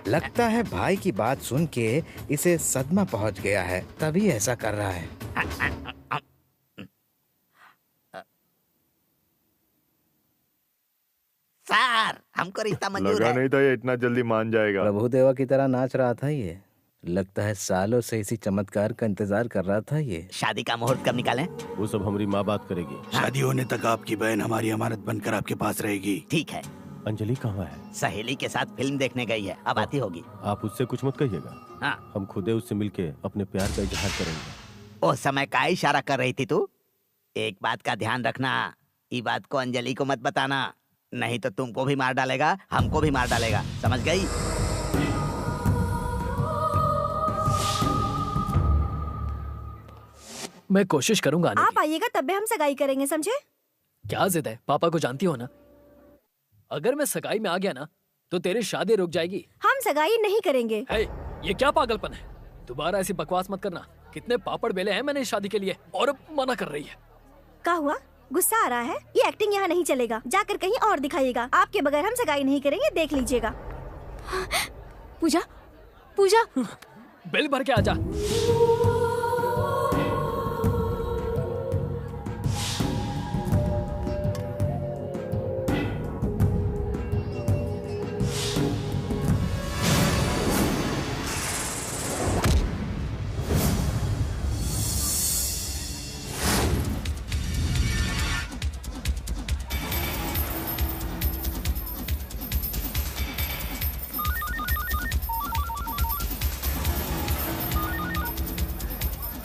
लगता है भाई की बात सुन के इसे सदमा पहुंच गया है, तभी ऐसा कर रहा है। सर, हमको रिश्ता मंजूर लगा है। नहीं था ये इतना जल्दी मान जाएगा। प्रभु देवा की तरह नाच रहा था ये। लगता है सालों से इसी चमत्कार का इंतजार कर रहा था ये। शादी का मुहूर्त कब निकालें? वो सब हमारी माँ बात करेगी। शादी होने तक आपकी बहन हमारी अमानत बनकर आपके पास रहेगी। ठीक है। अंजलि कहाँ है? सहेली के साथ फिल्म देखने गई है, अब आती होगी। आप उससे कुछ मत कहिएगा। हाँ। हम खुदे उससे मिलके अपने प्यार का इजहार करेंगे। उस समय का इशारा कर रही थी तू? एक बात का ध्यान रखना, ये बात को अंजलि को मत बताना, नहीं तो तुमको भी मार डालेगा, हमको भी मार डालेगा, समझ गई? मैं कोशिश करूंगा आने आप आइएगा तब भी हम सगाई करेंगे, समझे? की। क्या जिद है? पापा को जानती हो ना, अगर मैं सगाई में आ गया ना तो तेरी शादी रुक जाएगी। हम सगाई नहीं करेंगे। है, ये क्या पागलपन है? दोबारा ऐसी बकवास मत करना। कितने पापड़ बेले हैं मैंने इस शादी के लिए, और अब मना कर रही है। क्या हुआ? गुस्सा आ रहा है? ये एक्टिंग यहाँ नहीं चलेगा, जाकर कहीं और दिखाइएगा। आपके बगैर हम सगाई नहीं करेंगे, देख लीजिएगा। पूजा, पूजा, बिल भर के आजा।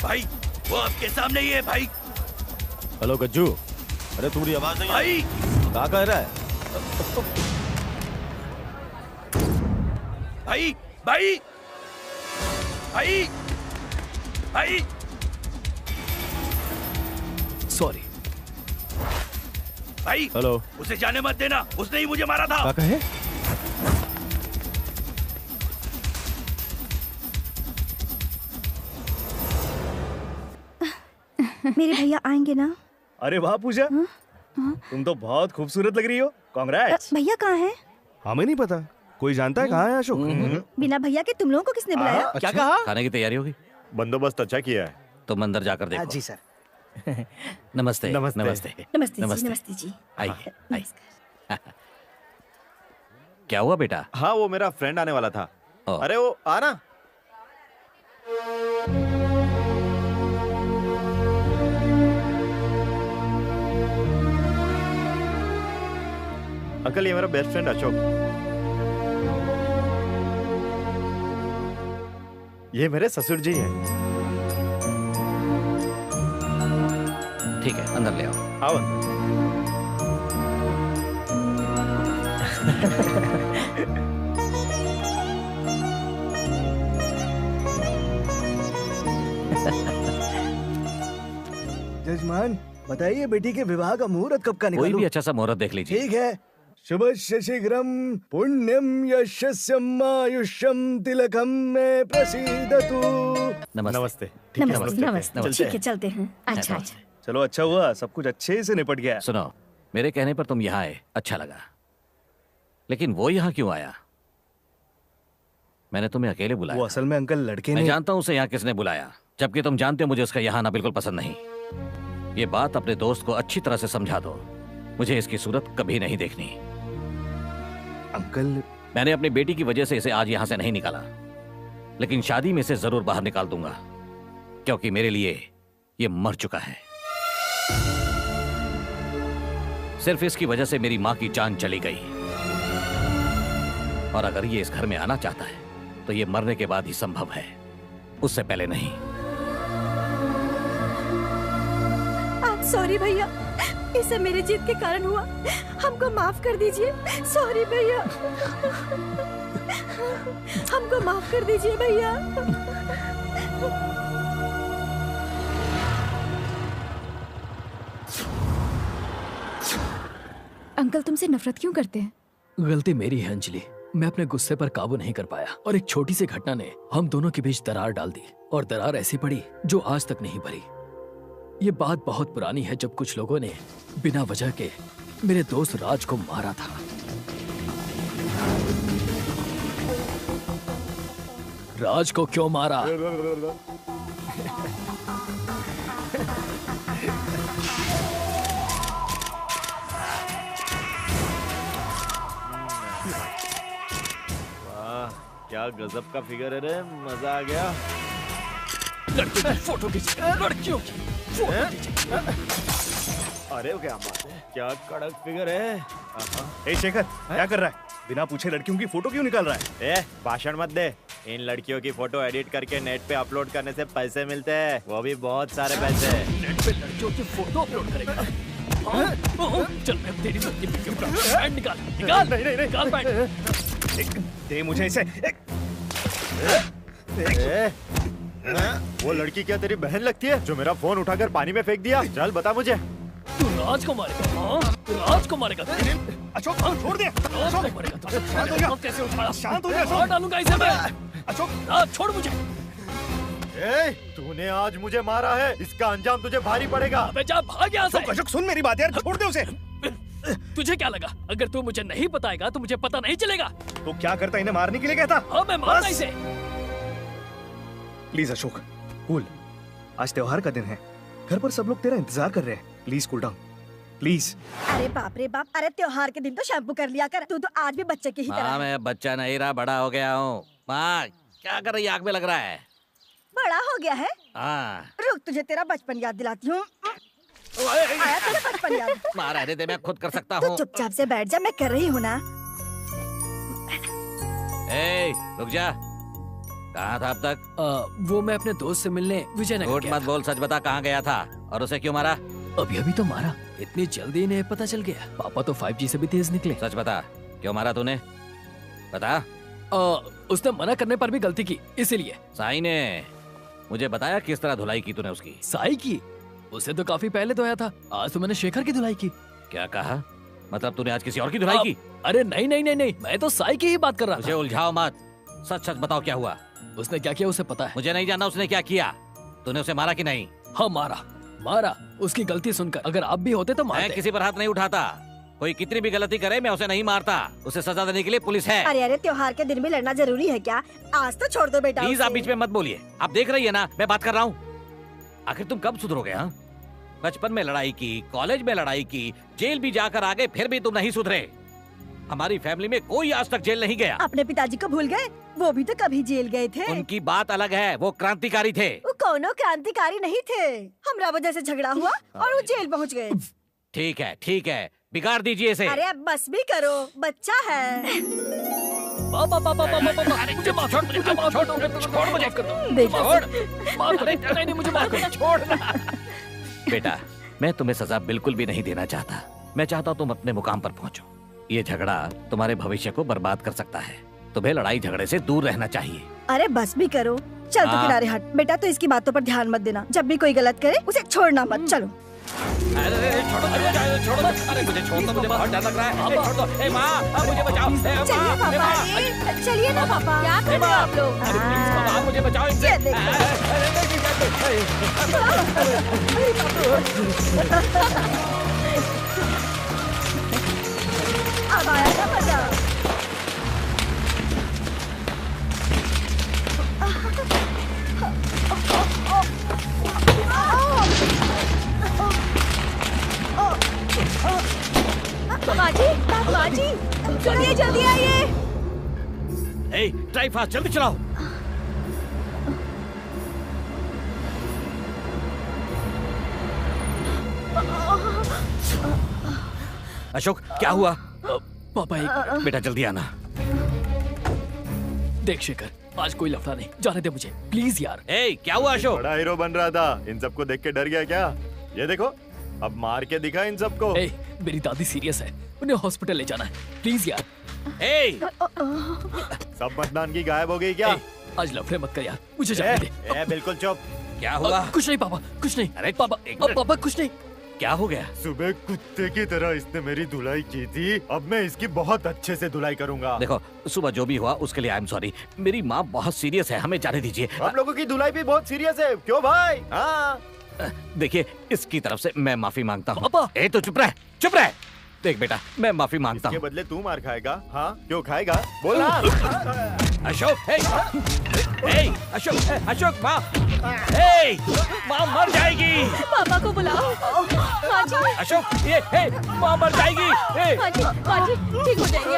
भाई, वो आपके सामने ही है भाई। हेलो गज्जू, अरे तुम्हारी आवाज नहीं भाई क्या कह रहा है? भाई भाई भाई भाई, सॉरी भाई हेलो, उसे जाने मत देना, उसने ही मुझे मारा था। क्या कहे? मेरे भैया आएंगे ना? अरे वाह पूजा, तुम तो बहुत खूबसूरत लग रही हो। कांग्रेट्स। भैया कहाँ हैं? हमें नहीं पता, कोई जानता है कहाँ है अशोक? बिना भैया के तुम लोगों को किसने बुलाया? क्या कहा? खाने की तैयारी होगी। बंदोबस्त अच्छा किया है। तुम अंदर जाकर देखो। जी सर। नमस्ते। नमस्ते। नमस्ते। नमस्ते जी, नमस्ते जी। आइए आइए। क्या हुआ बेटा? हाँ, वो मेरा फ्रेंड आने वाला था। अरे वो आना। अंकल, ये मेरा बेस्ट फ्रेंड अशोक। ये मेरे ससुर जी हैं। ठीक है, अंदर ले आओ। आओ। जजमान बताइए, बेटी के विवाह का मुहूर्त कब का कोई निकालूं? भी अच्छा सा मुहूर्त देख लीजिए। ठीक है। शुभस्य शीघ्रम पुण्यम यशस्यम आयुष्यम तिलकम में प्रसीदतु। नमस्ते। नमस्ते। ठीक है, चलते हैं। अच्छा अच्छा। चलो, अच्छा हुआ, सब कुछ अच्छे से निपट गया। सुनो, मेरे कहने पर तुम यहाँ आए, अच्छा लगा, लेकिन वो यहाँ क्यों आया? मैंने तुम्हें अकेले बुलाया। वो असल में अंकल लड़के मैं ने। जानता हूँ उसे यहाँ किसने बुलाया, जबकि तुम जानते हो मुझे उसका यहाँ आना बिल्कुल पसंद नहीं। ये बात अपने दोस्त को अच्छी तरह से समझा दो। मुझे इसकी सूरत कभी नहीं देखनी। अंकल, मैंने अपनी बेटी की वजह से इसे आज यहाँ से नहीं निकाला, लेकिन शादी में इसे जरूर बाहर निकाल दूंगा, क्योंकि मेरे लिए ये मर चुका है। सिर्फ इसकी वजह से मेरी माँ की जान चली गई, और अगर ये इस घर में आना चाहता है तो ये मरने के बाद ही संभव है, उससे पहले नहीं। सॉरी भैया, इसे मेरी जीत के कारण हुआ, हमको माफ कर दीजिए। सॉरी भैया, हमको माफ कर दीजिए भैया। अंकल तुमसे नफरत क्यों करते हैं? गलती मेरी है अंजलि, मैं अपने गुस्से पर काबू नहीं कर पाया, और एक छोटी सी घटना ने हम दोनों के बीच दरार डाल दी, और दरार ऐसी पड़ी जो आज तक नहीं भरी। ये बात बहुत पुरानी है, जब कुछ लोगों ने बिना वजह के मेरे दोस्त राज को मारा था। राज को क्यों मारा? क्या गजब का फिगर है रे, मजा आ गया। लड़कियों की फोटो खींच, लड़कियों की फोटो खींच। अरे क्या बात है, क्या कड़क फिगर है। ए शेखर, क्या कर रहा है? बिना पूछे लड़कियों की फोटो क्यों निकाल रहा है? ए, भाषण मत दे। इन लड़कियों की फोटो एडिट करके नेट पे अपलोड करने से पैसे मिलते हैं, वो भी बहुत सारे पैसे। नेट पे लड़कियों की फोटो अपलोड करेगा? चल मैं तेरी पैंट निकाल निकाल। नहीं निकाल पैंट। दे मुझे इसे। वो लड़की क्या तेरी बहन लगती है जो मेरा फोन उठाकर पानी में फेंक दिया? चल बता मुझे। तू राज को मारेगा? हाँ, तू राज को मारेगा? अशोक, छोड़ दे। राज को मारेगा तू? शांत हो जा। कैसे उठाया? शांत हो जा अशोक। मार डालूंगा इसे मैं। अशोक, राज छोड़ मुझे। ए, तूने आज मुझे मारा है, इसका अंजाम तुझे भारी पड़ेगा। अबे जा भाग यहाँ से। अशोक सुन मेरी बात यार, छोड़ दे उसे। तुझे क्या लगा, अगर तू मुझे नहीं बताएगा तो मुझे पता नहीं चलेगा? तो क्या करता, इन्हें मारने के लिए कहता? हाँ, मैं मारना इसे। Please Ashok, cool. आज त्योहार का दिन है, घर पर सब लोग तेरा इंतजार कर रहे हैं। Please cool down, please. अरे बाप रे बाप, अरे त्योहार के दिन तो शैम्पू कर लिया कर। तू तो आज भी बच्चे की ही तरह माँ, है। मैं बच्चा नहीं रहा, बड़ा हो गया हूँ। माँ, क्या कर रही है? आग में लग रहा है। बड़ा हो गया है? हाँ। रुक, तुझे तेरा बचपन याद दिलाती हूँ। आया तेरा बचपन याद? माँ रहने दे, मैं खुद कर सकता तू हूँ। चुपचाप से बैठ जा, मैं कर रही हूँ ना। ए, रुक जा। कहाँ था अब तक? वो मैं अपने दोस्त से मिलने विजयनगर झूठ गया मत था। बोल, सच बता, कहाँ गया था और उसे क्यों मारा? अभी तो मारा, इतनी जल्दी इन्हें पता चल गया। पापा तो 5G से भी तेज निकले। सच बता, क्यों मारा तूने? बता। उसने मना करने पर भी गलती की, इसीलिए। साई ने मुझे बताया किस तरह धुलाई की तूने उसकी। साई की? उसे तो काफी पहले धोया था, आज तो मैंने शेखर की धुलाई की। क्या कहा? मतलब तूने आज किसी और की धुलाई की? अरे नहीं नहीं नहीं नहीं, मैं तो साई की ही बात कर रहा था। मुझे उलझाओ मत, सच सच बताओ क्या हुआ। उसने क्या किया उसे पता है? मुझे नहीं जानना उसने क्या किया। तूने उसे मारा कि नहीं? हाँ मारा, मारा, उसकी गलती सुनकर। अगर आप भी होते तो मैं मारते। किसी पर हाथ नहीं उठाता। कोई कितनी भी गलती करे मैं उसे नहीं मारता। उसे सजा देने के लिए पुलिस है। अरे अरे, त्योहार के दिन भी लड़ना जरूरी है क्या? आज तो छोड़ दो बेटा। प्लीज आप बीच में मत बोलिए। आप देख रही है ना मैं बात कर रहा हूँ। आखिर तुम कब सुधरोगे? हाँ, बचपन में लड़ाई की, कॉलेज में लड़ाई की, जेल भी जाकर आ गए, फिर भी तुम नहीं सुधरे। हमारी फैमिली में कोई आज तक जेल नहीं गया। अपने पिताजी को भूल गए? वो भी तो कभी जेल गए थे। उनकी बात अलग है, वो क्रांतिकारी थे। वो कोनो क्रांतिकारी नहीं थे। हमरा वजह से झगड़ा हुआ और वो जेल पहुंच गए। ठीक है, बिगाड़ दीजिए इसे। अरे अब बस भी करो, बच्चा है। मुझे माफ कर दो, छोड़ मुझे माफ कर, छोड़। बेटा, मैं तुम्हें सजा बिल्कुल भी नहीं देना चाहता। मैं चाहता हूँ तुम अपने मुकाम पर पहुँचो। ये झगड़ा तुम्हारे भविष्य को बर्बाद कर सकता है। तुम्हें लड़ाई झगड़े से दूर रहना चाहिए। अरे बस भी करो, चल तो किनारे हट। बेटा तो इसकी बातों पर ध्यान मत देना। जब भी कोई गलत करे उसे छोड़ना मत। चलो। छोड़ो, अरे मुझे छोड़ दो, मुझे बहुत डर लग रहा है। छोड़ दो, ए माँ, मुझे बचाओ। चलिए पापा, चलिए ना पापा। क्या कर रहे हो आप लोग? अरे प्लीज पापा, मुझे बचाओ इनसे। अब आया ना मजा। माँ जी, सुनिए, जल्दी आइए। ड्राइव फास्ट, जल्दी चलाओ। अशोक, क्या हुआ? पापा एक बेटा जल्दी आना। देख शेखर, आज कोई लफड़ा नहीं, जाने दे मुझे प्लीज यार। क्या हुआ अशोक? बड़ा हीरो बन रहा था, इन सबको देख के डर गया क्या? ये देखो, अब मार के दिखा इन सबको। मेरी दादी सीरियस है, उन्हें हॉस्पिटल ले जाना है, प्लीज यार। सब मतदान की गायब हो गई क्या? आज लफड़े मत कर यार, मुझे जाने दे। बिल्कुल चुप। क्या हुआ? कुछ नहीं पापा, कुछ नहीं। अरे पापा कुछ नहीं। क्या हो गया? सुबह कुत्ते की तरह इसने मेरी धुलाई की थी, अब मैं इसकी बहुत अच्छे से धुलाई करूंगा। देखो, सुबह जो भी हुआ उसके लिए आई एम सॉरी। मेरी माँ बहुत सीरियस है, हमें जाने दीजिए। हम लोगों की धुलाई भी बहुत सीरियस है, क्यों भाई? हाँ। देखिए, इसकी तरफ से मैं माफी मांगता हूँ। पापा, तो चुप रह, चुप रह। देख बेटा, मैं माफी मांगता हूँ। इसके बदले तू मार खाएगा? हाँ, क्यों खाएगा? बोला। अशोक, अशोक, माँ मर जाएगी। पापा को बुलाओ। माँ जी। अशोक, माँ मर जाएगी। माँ जी, ठीक हो जाएगी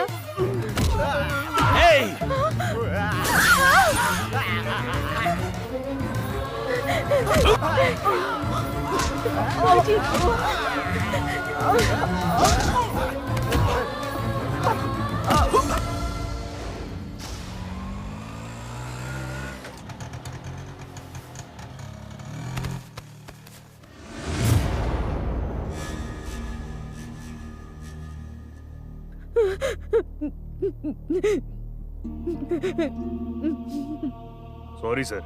सॉरी सर,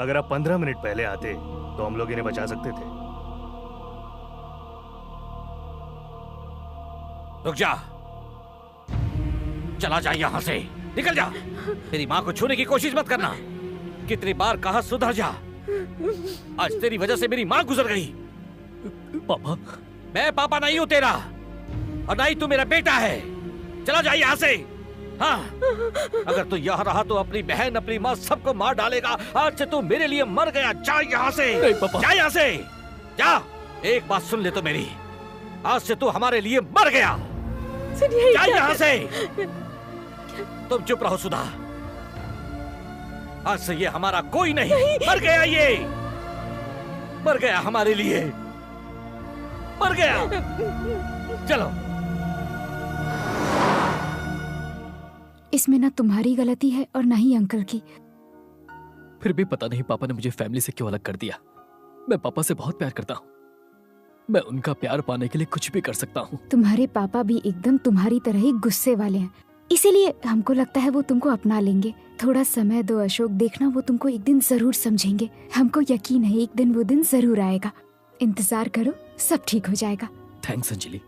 अगर आप 15 मिनट पहले आते तो हम लोग इन्हें बचा सकते थे। रुक जा, चला जा यहाँ से, निकल जा। तेरी माँ को छूने की कोशिश मत करना। कितनी बार कहा सुधर जा। आज तेरी वजह से मेरी माँ गुजर गई। पापा, मैं पापा नहीं हूँ तेरा, और नहीं तू मेरा बेटा है। चला जा यहाँ से। हाँ, अगर तू यहाँ रहा तो अपनी बहन, अपनी माँ, सबको मार डालेगा। आज से तू मेरे लिए मर गया। जा यहाँ से, जा यहाँ से, जा। एक बात सुन ले तो मेरी, आज से तू हमारे लिए मर गया। जा यहाँ से। तुम चुप रहो सुधा, आज से ये हमारा कोई नहीं। मर गया, ये मर गया, हमारे लिए मर गया। चलो। इसमें ना तुम्हारी गलती है और ना ही अंकल की। फिर भी पता नहीं पापा ने मुझे फैमिली से क्यों अलग कर दिया। मैं पापा से बहुत प्यार करता हूँ, मैं उनका प्यार पाने के लिए कुछ भी कर सकता हूँ। तुम्हारे पापा भी एकदम तुम्हारी तरह ही गुस्से वाले हैं, इसीलिए हमको लगता है वो तुमको अपना लेंगे। थोड़ा समय दो अशोक, देखना वो तुमको एक दिन जरूर समझेंगे। हमको यकीन है एक दिन वो दिन जरूर आएगा। इंतजार करो, सब ठीक हो जाएगा। थैंक्स अंजलि।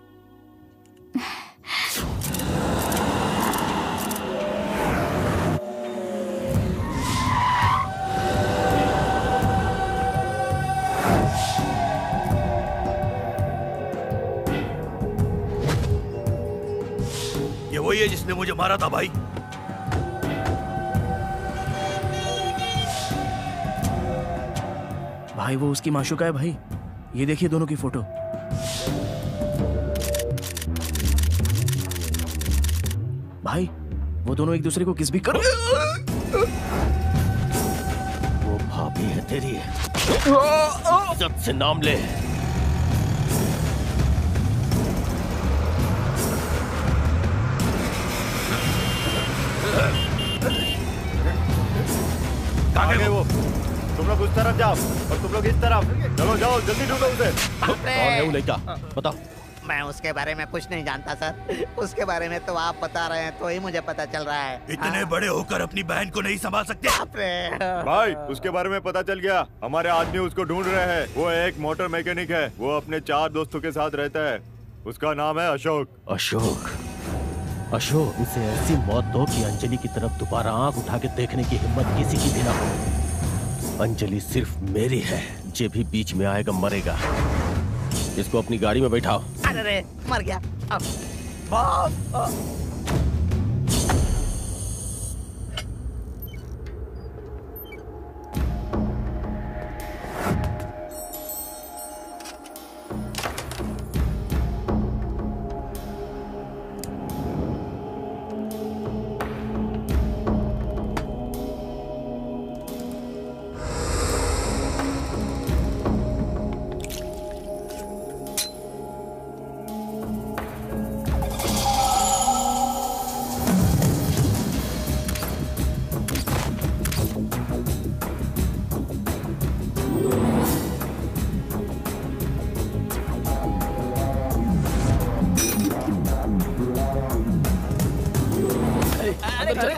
वही है जिसने मुझे मारा था भाई। भाई वो उसकी माशूका है भाई। ये देखिए दोनों की फोटो। भाई वो दोनों एक दूसरे को किस भी कर। वो भाभी है तेरी। इज्जत से नाम ले। कहाँ गए वो? तुम लोग उस तरफ जाओ और तुम लोग इस तरफ। चलो जाओ जल्दी ढूंढो उसे। कौन है वो लड़का? बताओ। मैं उसके बारे में कुछ नहीं जानता सर। उसके बारे में तो आप बता रहे हैं तो ही मुझे पता चल रहा है। इतने बड़े होकर अपनी बहन को नहीं संभाल सकते? भाई उसके बारे में पता चल गया। हमारे आदमी उसको ढूंढ रहे हैं। वो एक मोटर मैकेनिक है। वो अपने 4 दोस्तों के साथ रहता है। उसका नाम है अशोक। अशोक? अशोक, उसे ऐसी मौत दो कि अंजलि की तरफ दोबारा आंख उठा के देखने की हिम्मत किसी की भी ना हो। अंजलि सिर्फ मेरी है। जे भी बीच में आएगा मरेगा। इसको अपनी गाड़ी में बैठाओ। अरे मर गया अब।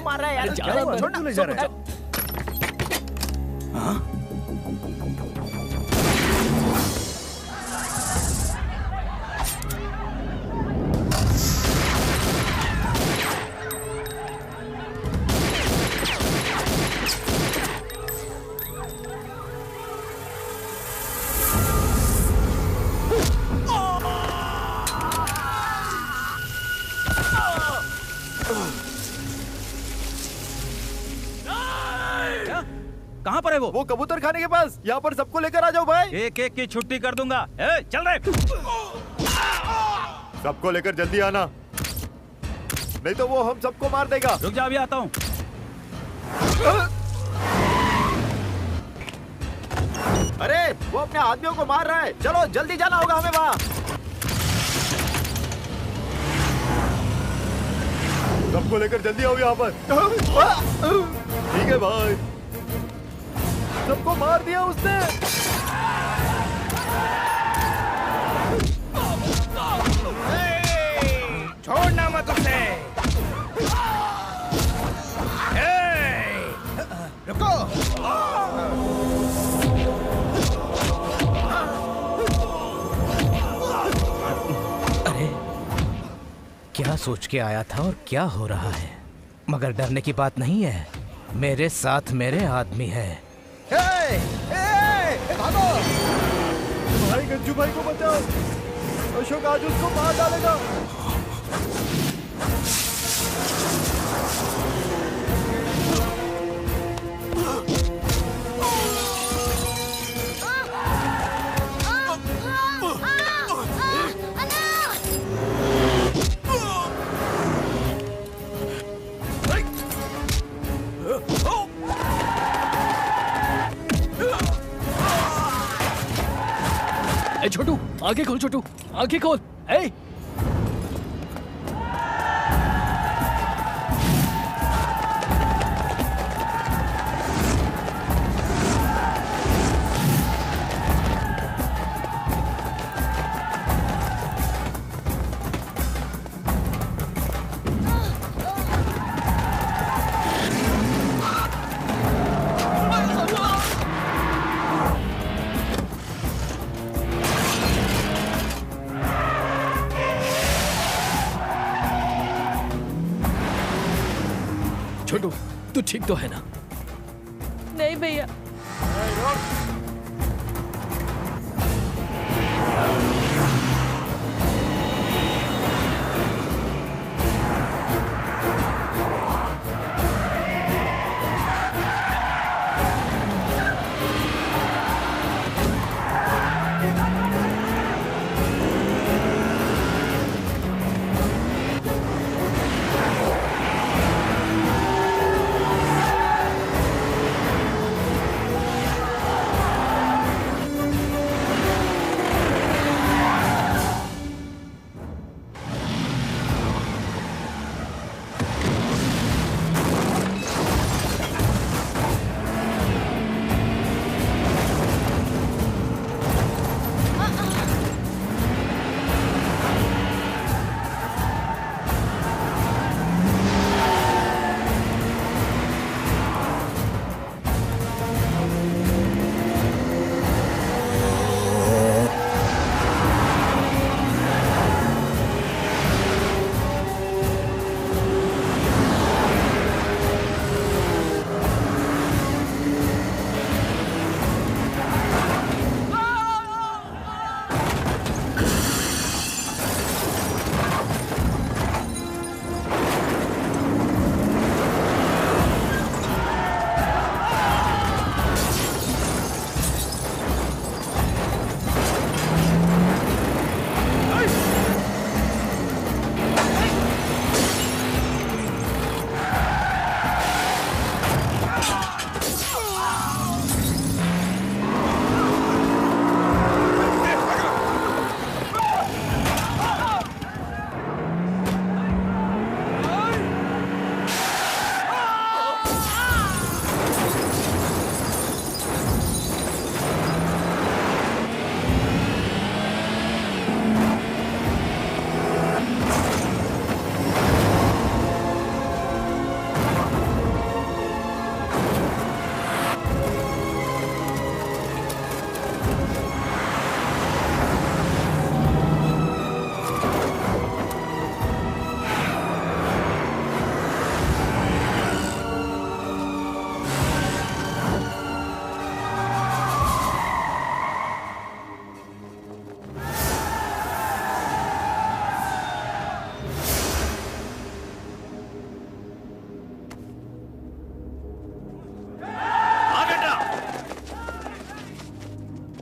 मार रहा है यार। छोड़ ले जा रहा है। कहाँ पर है वो? वो कबूतर खाने के पास। यहाँ पर सबको लेकर आ जाओ भाई। एक एक की छुट्टी कर दूंगा। चल रहे। सबको लेकर जल्दी आना, नहीं तो वो हम सबको मार देगा। रुक जा, अभी आता हूँ। अरे वो अपने आदमियों को मार रहा है। चलो जल्दी जाना होगा हमें वहाँ। सबको लेकर जल्दी आओ यहाँ पर। ठीक है भाई। सबको मार दिया उसने। छोड़ना मत उसे। रुको। अरे क्या सोच के आया था और क्या हो रहा है? मगर डरने की बात नहीं है। मेरे साथ मेरे आदमी है। भागो भाई, गज्जू भाई को बचाओ। अशोक आज उसको मार डालेगा। छोटू आंखें खोल, छोटू आंखें खोल। छोटू तू ठीक तो है ना? नहीं भैया।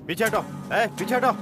पीछे हटो, पीछे हटो।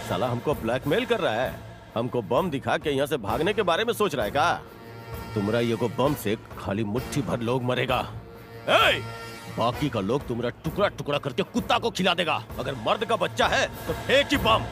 साला हमको ब्लैकमेल कर रहा है, हमको बम दिखा के यहाँ से भागने के बारे में सोच रहा है का? तुम्हारा ये को बम से खाली मुट्ठी भर लोग मरेगा, बाकी का लोग तुम्हारा टुकड़ा टुकड़ा करके कुत्ता को खिला देगा। अगर मर्द का बच्चा है तो फेंक ही बम।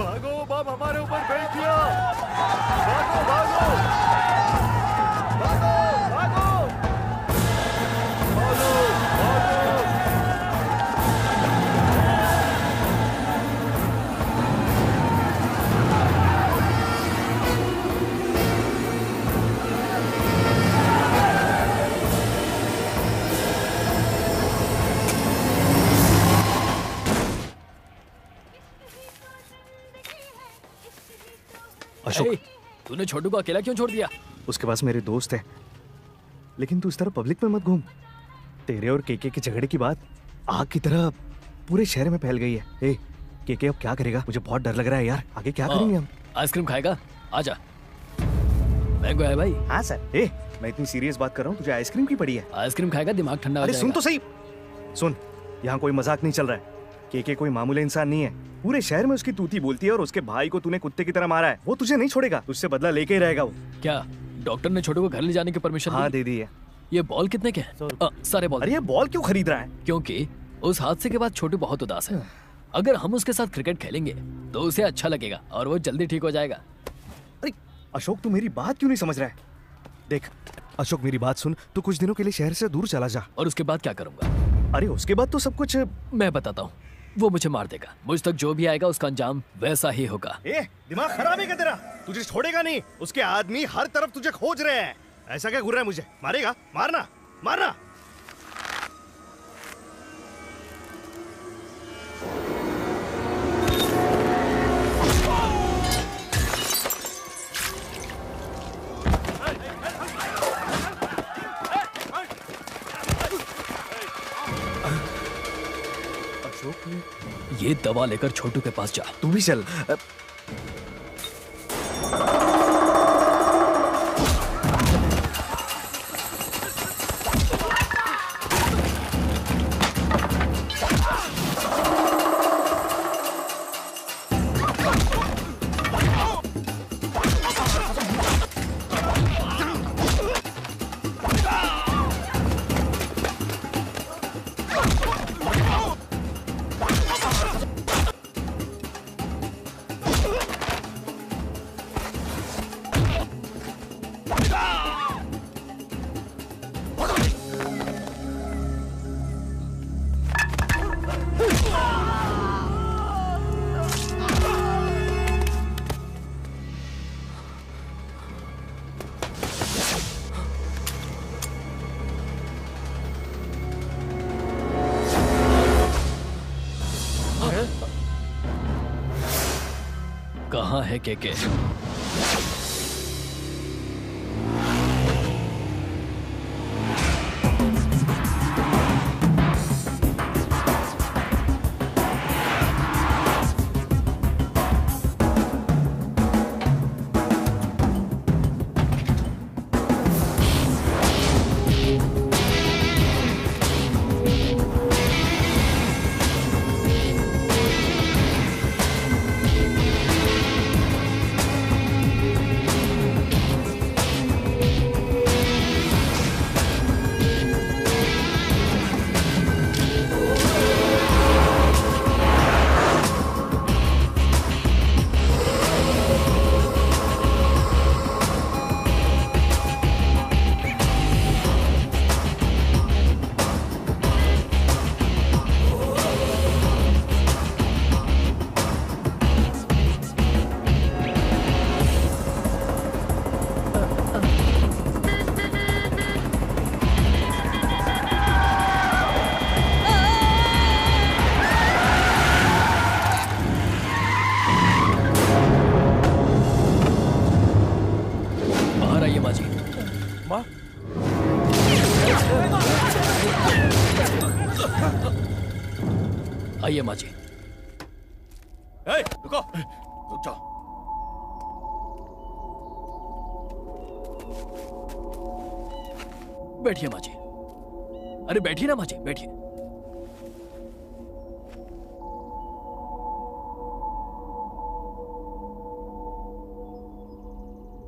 भागो, बम हमारे ऊपर फेंक दिया। भागो भागो भागो भागो भागो भागो। अशोक, तूने छोटू को अकेला क्यों छोड़ दिया? उसके पास मेरे दोस्त है, लेकिन तू इस तरह पब्लिक में मत घूम। तेरे और केके के झगड़े की बात आग की तरह पूरे शहर में फैल गई है। ए, केके अब क्या करेगा? मुझे बहुत डर लग रहा है यार, आगे क्या करेंगे हम? आइसक्रीम खाएगा? आजा। मैंगो है भाई? हाँ सर। ए, मैं इतनी सीरियस बात कर रहा हूँ, तुझे आइसक्रीम की पड़ी है? आइसक्रीम खाएगा, दिमाग ठंडा हो अरे जाएगा। सुन तो सही, सुन, यहाँ कोई मजाक नहीं चल रहा है। केके कोई मामूली इंसान नहीं है, पूरे शहर में उसकी तूती बोलती है और उसके भाई को तूने कुत्ते की तरह मारा है। वो तुझे नहीं छोड़ेगा, तुझसे बदला लेके ही रहेगा वो। क्या डॉक्टर ने छोटू को घर ले जाने की परमिशन? हाँ दे दी है। ये बॉल कितने के हैं? सारे बॉल। अरे ये बॉल क्यों खरीद रहा है? क्योंकि उस हादसे के बाद छोटू बहुत उदास है। अगर हम उसके साथ क्रिकेट खेलेंगे तो उसे अच्छा लगेगा और वो जल्दी ठीक हो जाएगा। अरे अशोक, तू मेरी बात क्यों नहीं समझ रहा है? देख अशोक, मेरी बात सुन, तू कुछ दिनों के लिए शहर से दूर चला जा। और उसके बाद क्या करूंगा? अरे उसके बाद तो सब कुछ मैं बताता हूँ। वो मुझे मार देगा, मुझ तक जो भी आएगा उसका अंजाम वैसा ही होगा। ए, दिमाग खराब है क्या तेरा? तुझे छोड़ेगा नहीं, उसके आदमी हर तरफ तुझे खोज रहे हैं। ऐसा क्या घूर रहा है मुझे? मारेगा? मारना मारना। ये दवा लेकर छोटू के पास जा। तू भी चल। कहाँ है केके? माँ आइए माँ जी। रुको, रुक जाओ। बैठिए माँ जी। अरे बैठिए ना माँ जी, बैठिए।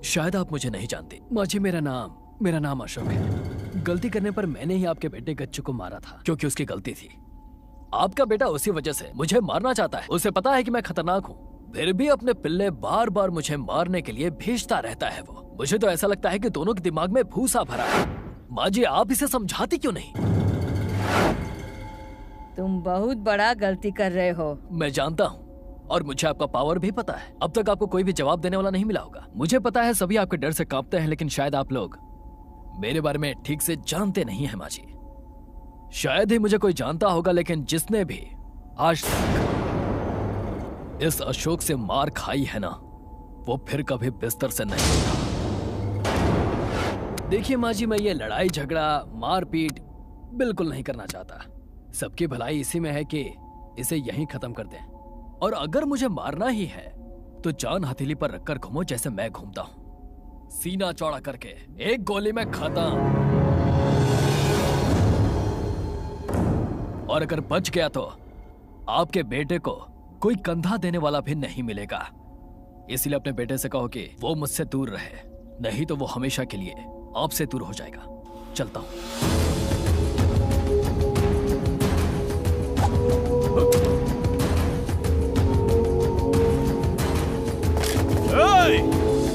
शायद आप मुझे नहीं जानते माँ जी, मेरा नाम अशोक है। गलती करने पर मैंने ही आपके बेटे गच्चू को मारा था, क्योंकि उसकी गलती थी। आपका बेटा उसी वजह से मुझे मारना चाहता है। उसे पता है कि मैं खतरनाक हूँ, फिर भी अपने पिल्ले बार बार मुझे मारने के लिए भेजता रहता है वो। मुझे तो ऐसा लगता है कि दोनों के दिमाग में भूसा भरा है। माँ जी, आप इसे समझाती क्यों नहीं? तुम बहुत बड़ा गलती कर रहे हो। मैं जानता हूँ, और मुझे आपका पावर भी पता है। अब तक आपको कोई भी जवाब देने वाला नहीं मिला होगा। मुझे पता है सभी आपके डर से कांपते हैं, लेकिन शायद आप लोग मेरे बारे में ठीक से जानते नहीं हैं माँ जी। शायद ही मुझे कोई जानता होगा, लेकिन जिसने भी आज तक इस अशोक से मार खाई है ना, वो फिर कभी बिस्तर से नहीं उठा। देखिए माँ जी, मैं ये लड़ाई झगड़ा मारपीट बिल्कुल नहीं करना चाहता। सबकी भलाई इसी में है कि इसे यहीं खत्म कर दें। और अगर मुझे मारना ही है तो जान हथेली पर रखकर घूमो, जैसे मैं घूमता हूं, सीना चौड़ा करके, एक गोली में खत्म। और अगर बच गया तो आपके बेटे को कोई कंधा देने वाला भी नहीं मिलेगा। इसलिए अपने बेटे से कहो कि वो मुझसे दूर रहे, नहीं तो वो हमेशा के लिए आपसे दूर हो जाएगा। चलता हूं।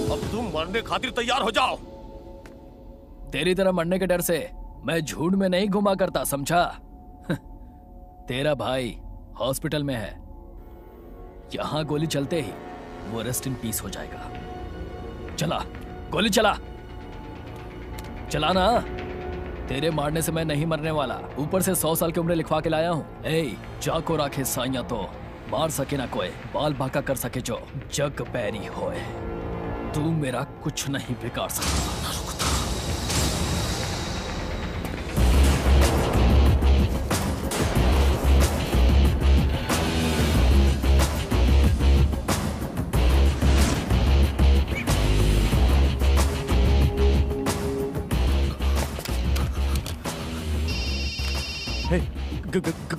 अब तुम मरने खातिर तैयार हो जाओ। तेरी तरह मरने के डर से मैं झूठ में नहीं घुमा करता, समझा? तेरा भाई हॉस्पिटल में है। यहां गोली चलते ही वो रेस्ट इन पीस हो जाएगा। चला, गोली चला, चला ना। तेरे मारने से मैं नहीं मरने वाला, ऊपर से 100 साल की उम्र लिखवा के लाया हूँ। जाको राखे साइया तो मार सके ना कोई, बाल बांका कर सके जो जग पैरी होए। तू मेरा कुछ नहीं बिगाड़ सकता।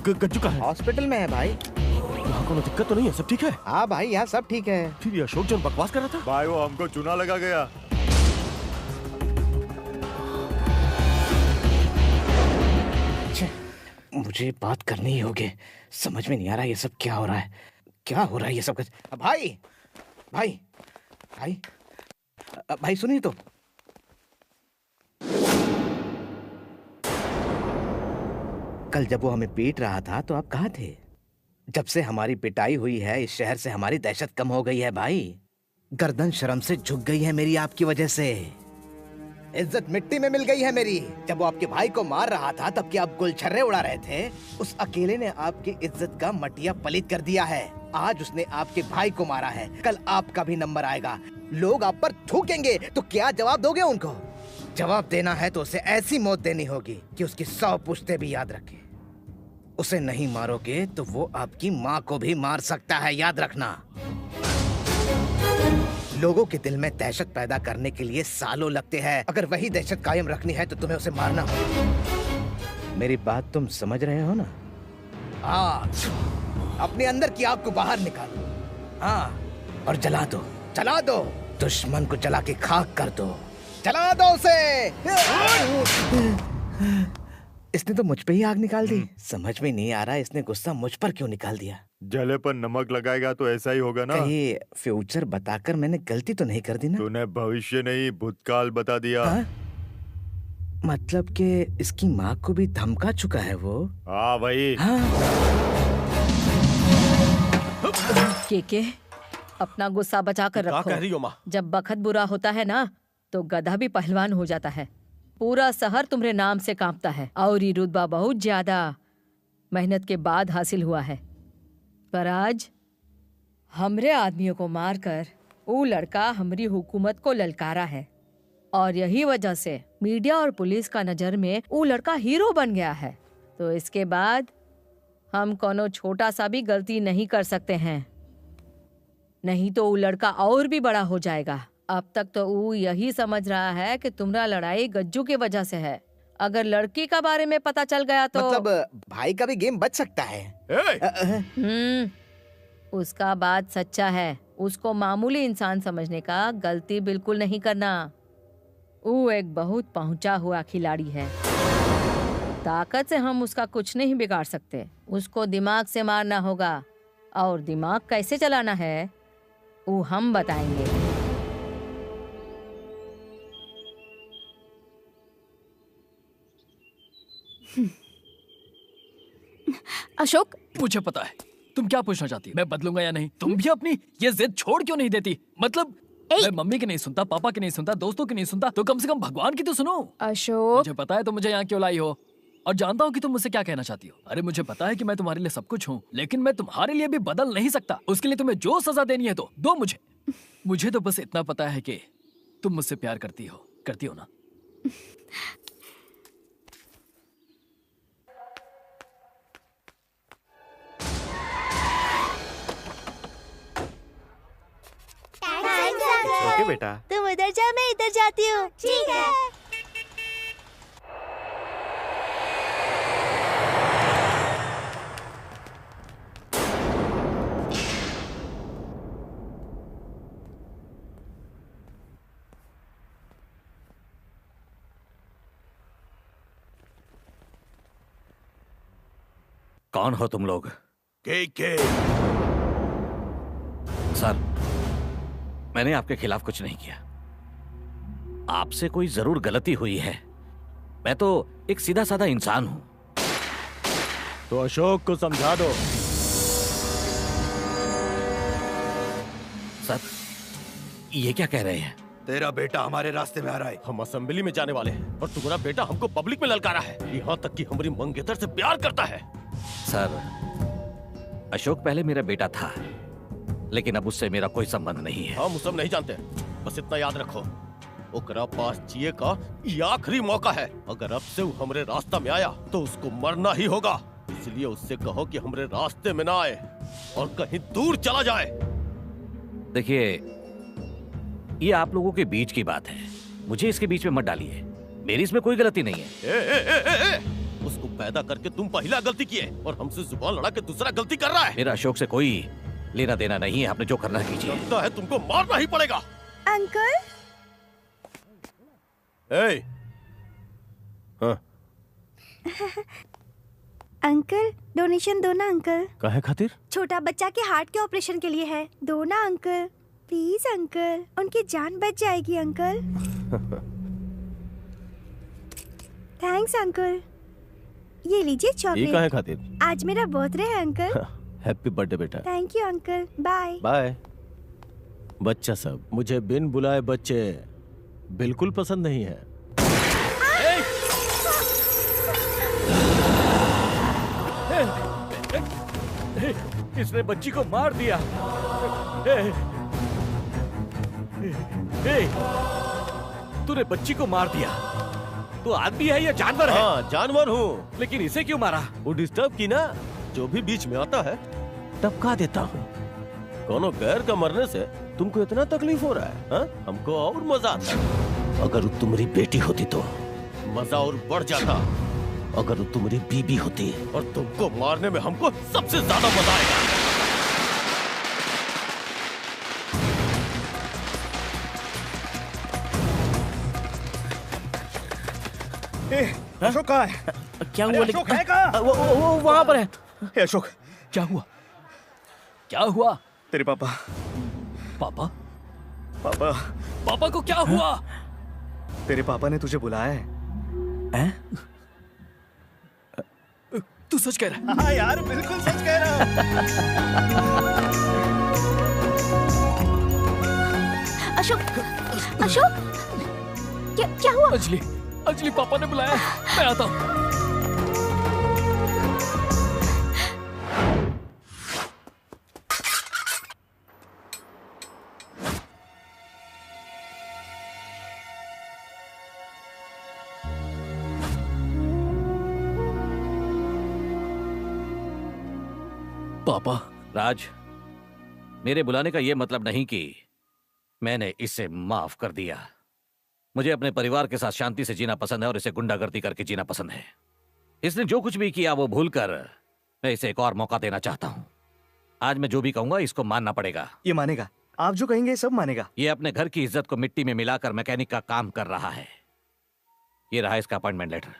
गज्जू कहाँ है? हॉस्पिटल में है भाई। यहाँ कोनो दिक्कत तो नहीं है? सब ठीक है? हाँ भाई, यहाँ सब ठीक है। फिर ये अशोक जन बकवास कर रहा था। भाई वो हमको चूना लगा गया। मुझे बात करनी ही होगी। समझ में नहीं आ रहा ये सब क्या हो रहा है, क्या हो रहा है ये सब। भाई भाई भाई भाई सुनिए तो। कल जब वो हमें पीट रहा था तो आप कहाँ थे? जब से हमारी पिटाई हुई है, इस शहर से हमारी दहशत कम हो गई है भाई। गर्दन शर्म से झुक गई है मेरी आपकी वजह से। इज्जत मिट्टी में मिल गई है मेरी। जब वो आपके भाई को मार रहा था तब क्या आप गुलछर्रे उड़ा रहे थे? उस अकेले ने आपकी इज्जत का मटिया पलीत कर दिया है। आज उसने आपके भाई को मारा है, कल आपका भी नंबर आएगा। लोग आप पर थूकेंगे तो क्या जवाब दोगे उनको? जवाब देना है तो उसे ऐसी मौत देनी होगी कि उसकी 100 पुश्ते भी याद रखे। उसे नहीं मारोगे तो वो आपकी माँ को भी मार सकता है, याद रखना। लोगों के दिल में दहशत पैदा करने के लिए सालों लगते हैं। अगर वही दहशत कायम रखनी है तो तुम्हें उसे मारना होगा। मेरी बात तुम समझ रहे हो ना? आग, अपने अंदर की आग को बाहर निकालो। हाँ, और जला दो, जला दो। दुश्मन को जला के खाक कर दो, जला दो उसे। इसने तो मुझ पे ही आग निकाल दी। समझ में नहीं आ रहा इसने गुस्सा मुझ पर क्यों निकाल दिया। जले पर नमक लगाएगा तो ऐसा ही होगा ना। कहीं फ्यूचर बताकर मैंने गलती तो नहीं कर दी ना? तूने भविष्य नहीं भूतकाल बता दिया। हाँ? मतलब कि इसकी माँ को भी धमका चुका है वो? हाँ भाई। हाँ? के अपना गुस्सा बचा कर रखो। क्या कह रही हो माँ? जब बखत बुरा होता है ना तो गधा भी पहलवान हो जाता है। पूरा शहर तुम्हारे नाम से कांपता है और ये रुतबा बहुत ज्यादा मेहनत के बाद हासिल हुआ है। पर आज हमरे आदमियों को मारकर वो लड़का हमारी हुकूमत को ललकारा है। और यही वजह से मीडिया और पुलिस का नजर में वो लड़का हीरो बन गया है। तो इसके बाद हम कोनो छोटा सा भी गलती नहीं कर सकते हैं, नहीं तो वो लड़का और भी बड़ा हो जाएगा। अब तक तो वो यही समझ रहा है कि तुम्हारा लड़ाई गज्जू की वजह से है। अगर लड़की का बारे में पता चल गया तो मतलब भाई का भी गेम बच सकता है। उसका बात सच्चा है। उसको मामूली इंसान समझने का गलती बिल्कुल नहीं करना। वो एक बहुत पहुंचा हुआ खिलाड़ी है। ताकत से हम उसका कुछ नहीं बिगाड़ सकते। उसको दिमाग से मारना होगा, और दिमाग कैसे चलाना है वो हम बताएंगे। अशोक, मुझे पता है तुम क्या पूछना चाहती है। मैं बदलूंगा या नहीं? तुम भी अपनी ये जिद छोड़ क्यों नहीं देती? मतलब मैं मम्मी की नहीं सुनता, पापा की नहीं सुनता, दोस्तों की नहीं सुनता, तो कम से कम भगवान की तो सुनो। अशोक, मुझे पता है तुम मुझे यहाँ क्यों लाई हो, और जानता हूँ कि तुम मुझसे क्या कहना चाहती हो। अरे मुझे पता है कि मैं तुम्हारे लिए सब कुछ हूँ, लेकिन मैं तुम्हारे लिए भी बदल नहीं सकता। उसके लिए तुम्हें जो सजा देनी है तो दो मुझे। मुझे तो बस इतना पता है कि तुम मुझसे प्यार करती हो ना? ओके बेटा। तुम उधर जाओ, मैं इधर जाती हूँ। ठीक है। कौन हो तुम लोग? के सर, मैंने आपके खिलाफ कुछ नहीं किया। आपसे कोई जरूर गलती हुई है। मैं तो एक सीधा साधा इंसान हूं। तो अशोक को समझा दो। सर, ये क्या कह रहे हैं? तेरा बेटा हमारे रास्ते में आ रहा है। हम असेंबली में जाने वाले हैं और तुम्हारा बेटा हमको पब्लिक में ललकारा है, यहाँ तक कि हमारी मंगेतर से प्यार करता है। सर, अशोक पहले मेरा बेटा था, लेकिन अब उससे मेरा कोई संबंध नहीं है। हम सब नहीं जानते, बस इतना याद रखो, ओकरा पास जिए का ये आखिरी मौका है। अगर अब से वो हमरे रास्ता में आया तो उसको मरना ही होगा। इसलिए उससे कहो कि हमरे रास्ते में ना आए और कहीं दूर चला जाए। देखिए, ये आप लोगों के बीच की बात है, मुझे इसके बीच में मत डालिए। मेरी इसमें कोई गलती नहीं है। उसको पैदा करके तुम पहला गलती किए और हमसे जुबान लड़ा के दूसरा गलती कर रहा है। मेरा अशोक से कोई लेना देना नहीं है। आपने जो करना कीजिए। लगता है तुमको मारना ही पड़ेगा। अंकल। हाँ। अंकल, डोनेशन दो ना अंकल। काहे खातिर? छोटा बच्चा के हार्ट के ऑपरेशन के लिए है, दो ना अंकल। प्लीज अंकल, उनकी जान बच जाएगी अंकल। Thanks uncle. ये लीजिए ये चॉकलेट। काहे खातिर? आज मेरा बर्थडे है अंकल। हैप्पी बर्थडे बेटा। Thank you uncle, bye. Bye. बच्चा सब, मुझे बिन बुलाए बच्चे बिल्कुल पसंद नहीं है। इसने बच्ची को मार दिया। तूने बच्ची को मार दिया। तू आदमी है या जानवर है? हाँ, जानवर हूँ। लेकिन इसे क्यों मारा? वो डिस्टर्ब की ना, जो भी बीच में आता है टपका देता हूँ। कोनो गैर का मरने से तुमको इतना तकलीफ हो रहा है? हा? हमको और मजा आता है। अगर वो तुम्हारी बेटी होती तो मजा और बढ़ जाता। अगर वो तुम्हारी बीबी होती और तुमको मारने में हमको सबसे ज्यादा मजा आएगा। अशोक कहाँ है? क्या हुआ? अशोक है कहाँ? वो वहाँ पर है। अशोक, क्या हुआ? क्या हुआ? तेरे पापा। पापा? पापा। पापा को क्या हुआ? तेरे पापा ने तुझे बुलाया है। तू सच कह रहा है? हाँ यार, बिल्कुल सच कह रहा हूँ। अशोक, अशोक, क्या हुआ? अंजलि, पापा ने बुलाया। मैं आता हूँ। पापा। राज, मेरे बुलाने का यह मतलब नहीं कि मैंने इसे माफ कर दिया। मुझे अपने परिवार के साथ शांति से जीना पसंद है और इसे गुंडागर्दी करके जीना पसंद है। इसने जो कुछ भी किया वो भूलकर मैं इसे एक और मौका देना चाहता हूं। आज मैं जो भी कहूंगा इसको मानना पड़ेगा। ये मानेगा, आप जो कहेंगे सब मानेगा। ये अपने घर की इज्जत को मिट्टी में मिलाकर मैकेनिक का काम कर रहा है। ये रहा इसका अपॉइंटमेंट लेटर।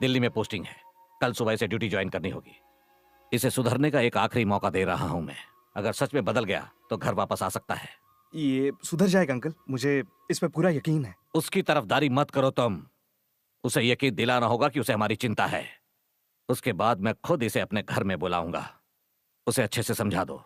दिल्ली में पोस्टिंग है, कल सुबह इसे ड्यूटी ज्वाइन करनी होगी। इसे सुधरने का एक आखिरी मौका दे रहा हूं मैं। अगर सच में बदल गया तो घर वापस आ सकता है। ये सुधर जाएगा अंकल, मुझे इस पे पूरा यकीन है। उसकी तरफदारी मत करो तुम। उसे यकीन दिलाना होगा कि उसे हमारी चिंता है। उसके बाद मैं खुद इसे अपने घर में बुलाऊंगा। उसे अच्छे से समझा दो।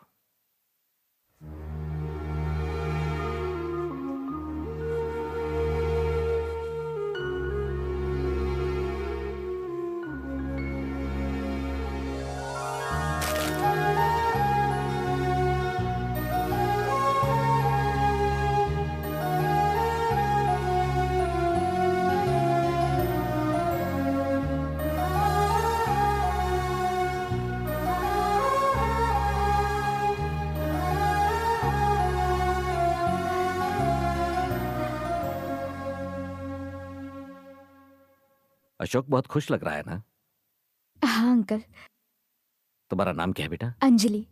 अशोक बहुत खुश लग रहा है ना? हाँ अंकल। तुम्हारा नाम क्या है बेटा? अंजलि।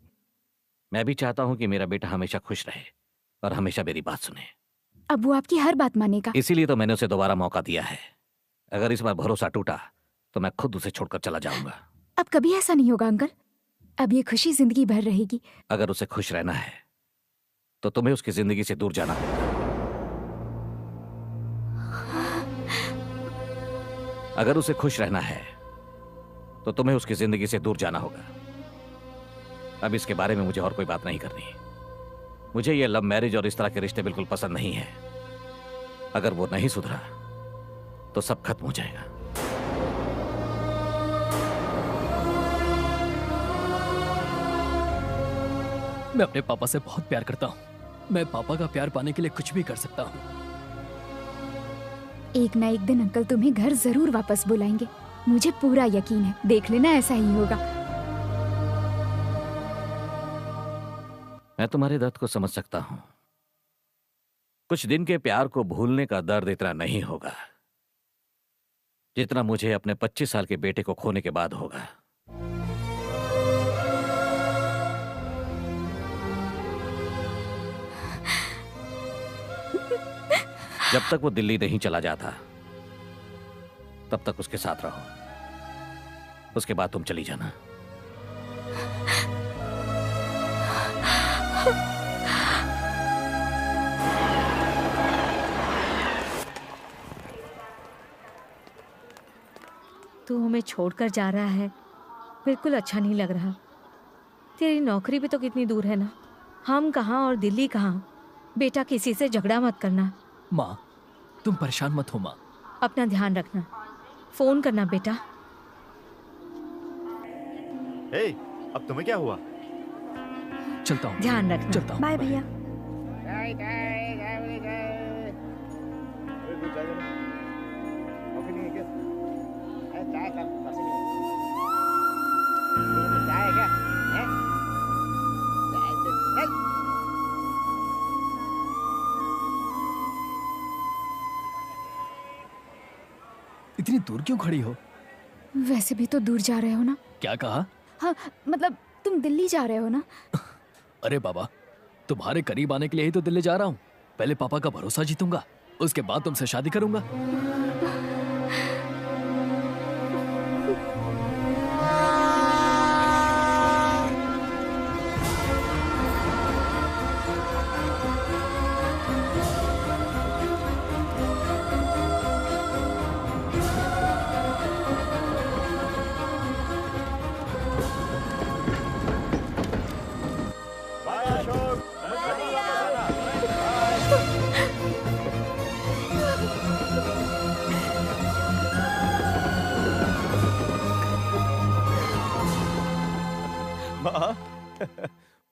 मैं भी चाहता हूं कि मेरा बेटा हमेशा खुश रहे और हमेशा मेरी बात सुने। अब वो आपकी हर बात मानेगा। इसीलिए तो मैंने उसे दोबारा मौका दिया है। अगर इस बार भरोसा टूटा तो मैं खुद उसे छोड़कर चला जाऊंगा। अब कभी ऐसा नहीं होगा अंकल। अब ये खुशी जिंदगी भर रहेगी। अगर उसे खुश रहना है तो तुम्हें उसकी जिंदगी से दूर जाना होगा। अगर उसे खुश रहना है तो तुम्हें उसकी जिंदगी से दूर जाना होगा। अब इसके बारे में मुझे और कोई बात नहीं करनी। मुझे ये लव मैरिज और इस तरह के रिश्ते बिल्कुल पसंद नहीं है। अगर वो नहीं सुधरा तो सब खत्म हो जाएगा। मैं अपने पापा से बहुत प्यार करता हूँ। मैं पापा का प्यार पाने के लिए कुछ भी कर सकता हूँ। एक ना एक दिन अंकल तुम्हें घर जरूर वापस बुलाएंगे। मुझे पूरा यकीन है। देख लेना ऐसा ही होगा। मैं तुम्हारे दर्द को समझ सकता हूं। कुछ दिन के प्यार को भूलने का दर्द इतना नहीं होगा जितना मुझे अपने 25 साल के बेटे को खोने के बाद होगा। जब तक वो दिल्ली नहीं चला जाता तब तक उसके साथ रहो। उसके बाद तुम चली जाना। तू हमें छोड़कर जा रहा है, बिल्कुल अच्छा नहीं लग रहा। तेरी नौकरी भी तो कितनी दूर है ना। हम कहाँ और दिल्ली कहाँ। बेटा किसी से झगड़ा मत करना। माँ तुम परेशान मत हो माँ। अपना ध्यान रखना। फोन करना बेटा। हे, अब तुम्हें क्या हुआ? चलता हूँ। ध्यान रखना। चलता हूँ। बाय भैया। इतनी दूर क्यों खड़ी हो? वैसे भी तो दूर जा रहे हो ना। क्या कहा? हाँ मतलब तुम दिल्ली जा रहे हो ना। अरे बाबा, तुम्हारे करीब आने के लिए ही तो दिल्ली जा रहा हूँ। पहले पापा का भरोसा जीतूंगा, उसके बाद तुमसे शादी करूंगा।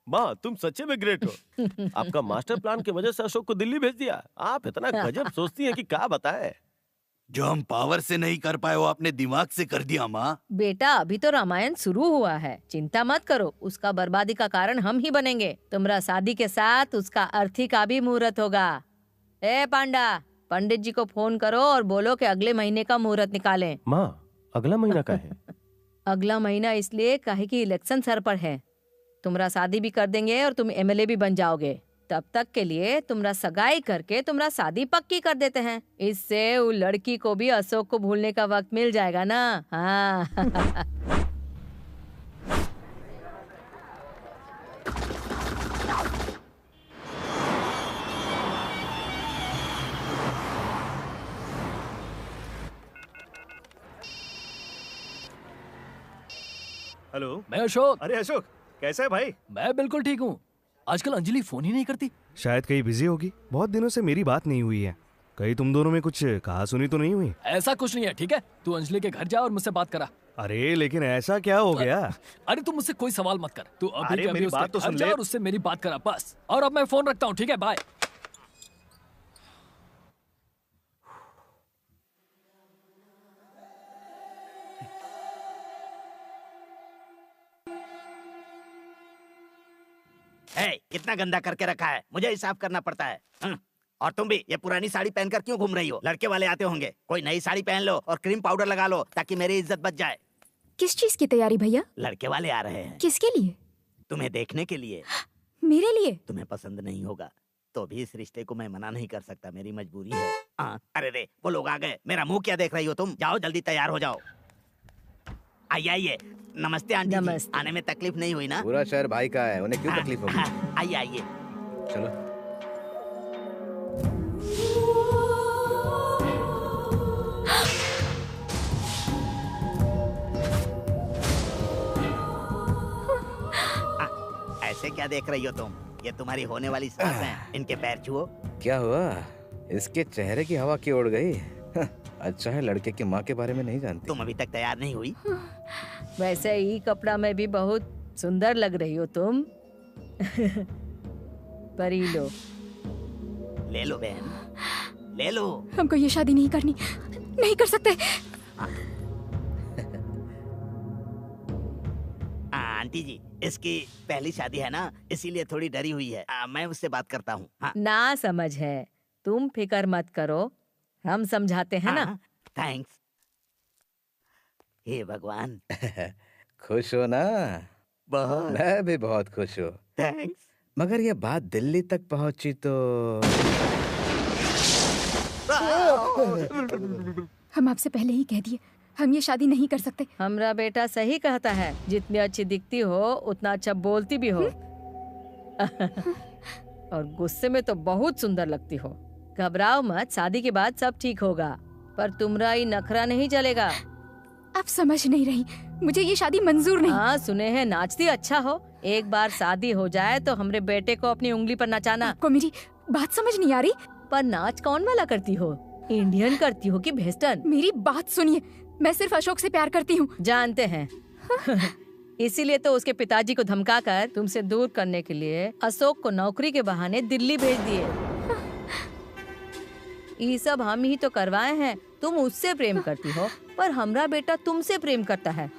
माँ तुम सच्चे में ग्रेट हो। आपका मास्टर प्लान की वजह से अशोक को दिल्ली भेज दिया। आप इतना गजब सोचती हैं कि क्या बताएं। जो हम पावर से नहीं कर पाए वो आपने दिमाग से कर दिया माँ। बेटा अभी तो रामायण शुरू हुआ है, चिंता मत करो, उसका बर्बादी का कारण हम ही बनेंगे। तुम्हारा शादी के साथ उसका अर्थी का भी मुहूर्त होगा। ए पांडा, पंडित जी को फोन करो और बोलो कि अगले महीने का मुहूर्त निकालें। माँ अगला महीना का है? अगला महीना इसलिए काहे कि इलेक्शन सर पर है। तुम्हारा शादी भी कर देंगे और तुम एमएलए भी बन जाओगे। तब तक के लिए तुम्हारा सगाई करके तुम्हारा शादी पक्की कर देते हैं। इससे वो लड़की को भी अशोक को भूलने का वक्त मिल जाएगा ना। हाँ। हेलो। मैं अशोक। अरे अशोक, कैसा है भाई? मैं बिल्कुल ठीक हूँ। आजकल अंजलि फोन ही नहीं करती। शायद कहीं बिजी होगी। बहुत दिनों से मेरी बात नहीं हुई है। कहीं तुम दोनों में कुछ कहा सुनी तो नहीं हुई? ऐसा कुछ नहीं है, ठीक है? तू अंजलि के घर जा और मुझसे बात करा। अरे लेकिन ऐसा क्या हो गया? अरे तू मुझसे कोई सवाल मत कर। तू अभी अरे के अभी मेरी उसके बात तो घर सुन जा ले। और उससे मेरी बात करा बस। और अब मैं फोन रखता हूँ, ठीक है? बाय। कितना गंदा करके रखा है, मुझे ही साफ करना पड़ता है। और तुम भी ये पुरानी साड़ी पहनकर क्यों घूम रही हो? लड़के वाले आते होंगे, कोई नई साड़ी पहन लो और क्रीम पाउडर लगा लो ताकि मेरी इज्जत बच जाए। किस चीज की तैयारी भैया? लड़के वाले आ रहे हैं। किसके लिए? तुम्हें देखने के लिए। मेरे लिए? तुम्हें पसंद नहीं होगा तो भी इस रिश्ते को मैं मना नहीं कर सकता, मेरी मजबूरी है। अरे रे, वो लोग आ गए। मेरा मुंह क्या देख रही हो तुम? जाओ जल्दी तैयार हो जाओ। आइए आइए। नमस्ते आंटी जी। आने में तकलीफ नहीं हुई ना? पूरा शहर भाई का है, उन्हें क्यों तकलीफ होगी? आइए आइए। चलो। ऐसे क्या देख रही हो तुम? ये तुम्हारी होने वाली सास है, इनके पैर छुओ। क्या हुआ? इसके चेहरे की हवा क्यों उड़ गई? अच्छा है लड़के की माँ के बारे में नहीं जानती। तुम अभी तक तैयार नहीं हुई? वैसे ही कपड़ा में भी बहुत सुंदर लग रही हो तुम। परी लो। ले लो बहन, ले लो। हमको ये शादी नहीं करनी, नहीं कर सकते। आंटी जी, इसकी पहली शादी है ना, इसीलिए थोड़ी डरी हुई है। मैं उससे बात करता हूँ। ना समझ है, तुम फिकर मत करो, हम समझाते हैं ना। थैंक्स। हे भगवान। खुश हो ना? बहुत। मैं भी बहुत खुश हूँ। थैंक्स। मगर ये बात दिल्ली तक पहुंची तो हम आपसे पहले ही कह दिए, हम ये शादी नहीं कर सकते। हमरा बेटा सही कहता है, जितनी अच्छी दिखती हो उतना अच्छा बोलती भी हो। और गुस्से में तो बहुत सुंदर लगती हो। घबराओ मत, शादी के बाद सब ठीक होगा। पर तुम्हारा ही नखरा नहीं चलेगा। आप समझ नहीं रही, मुझे ये शादी मंजूर नहीं। हाँ सुने हैं नाचती अच्छा हो। एक बार शादी हो जाए तो हमरे बेटे को अपनी उंगली पर नचाना। आपको मेरी बात समझ नहीं आ रही? पर नाच कौन वाला करती हो? इंडियन करती हो कि वेस्टर्न? मेरी बात सुनिए, मैं सिर्फ अशोक से प्यार करती हूँ। जानते हैं। इसीलिए तो उसके पिताजी को धमकाकर तुमसे दूर करने के लिए अशोक को नौकरी के बहाने दिल्ली भेज दिए। ये सब हम ही तो करवाए हैं। तुम उससे प्रेम करती हो पर हमरा बेटा तुमसे प्रेम करता है।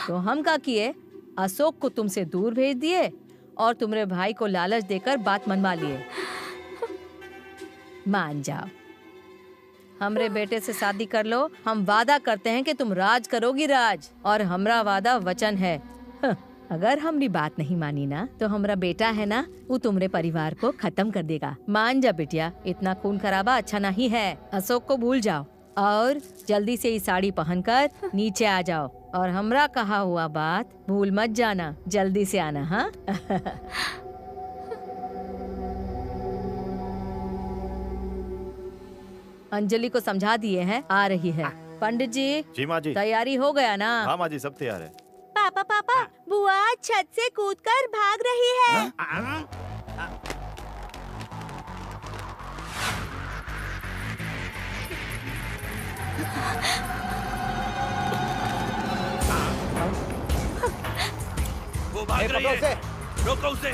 तो हम क्या किए, अशोक को तुमसे दूर भेज दिए और तुम्हारे भाई को लालच देकर बात मनवा लिए। मान जाओ, हमरे बेटे से शादी कर लो। हम वादा करते हैं कि तुम राज करोगी राज, और हमरा वादा वचन है। अगर हमरी बात नहीं मानी ना तो हमरा बेटा है ना, वो तुम्हारे परिवार को खत्म कर देगा। मान जा बिटिया, इतना खून खराबा अच्छा नहीं है। अशोक को भूल जाओ और जल्दी से ये साड़ी पहनकर नीचे आ जाओ। और हमरा कहा हुआ बात भूल मत जाना, जल्दी से आना। हाँ। अंजलि को समझा दिए हैं, आ रही है। पंडित जी। जी माँ जी। तैयारी हो गया ना? हाँ माँ जी, सब तैयार है। पापा पापा, बुआ छत से कूदकर भाग रही है। वो भाग रही है, रोको उसे।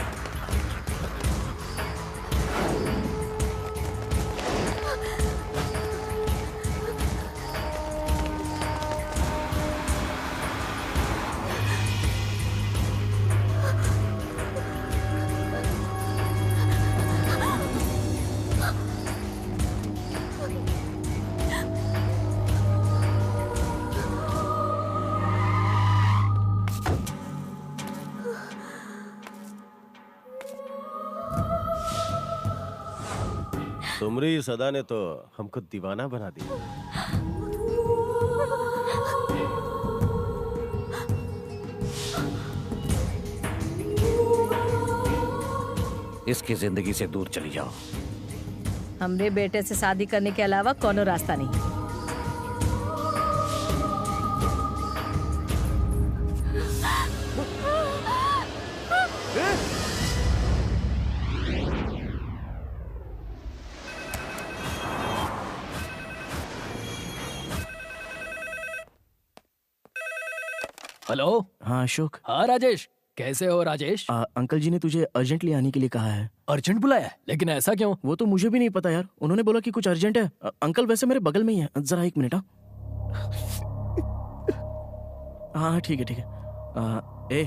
तुम्हारी इस अदा ने तो हमको दीवाना बना दिया। इसकी जिंदगी से दूर चली जाओ। हमरे बेटे से शादी करने के अलावा कोनो रास्ता नहीं। हेलो। हाँ अशोक। हाँ राजेश, कैसे हो राजेश? अंकल जी ने तुझे अर्जेंटली आने के लिए कहा है। अर्जेंट बुलाया है? लेकिन ऐसा क्यों? वो तो मुझे भी नहीं पता यार, उन्होंने बोला कि कुछ अर्जेंट है। अंकल वैसे मेरे बगल में ही है, जरा एक मिनट। हाँ ठीक है ठीक है। ए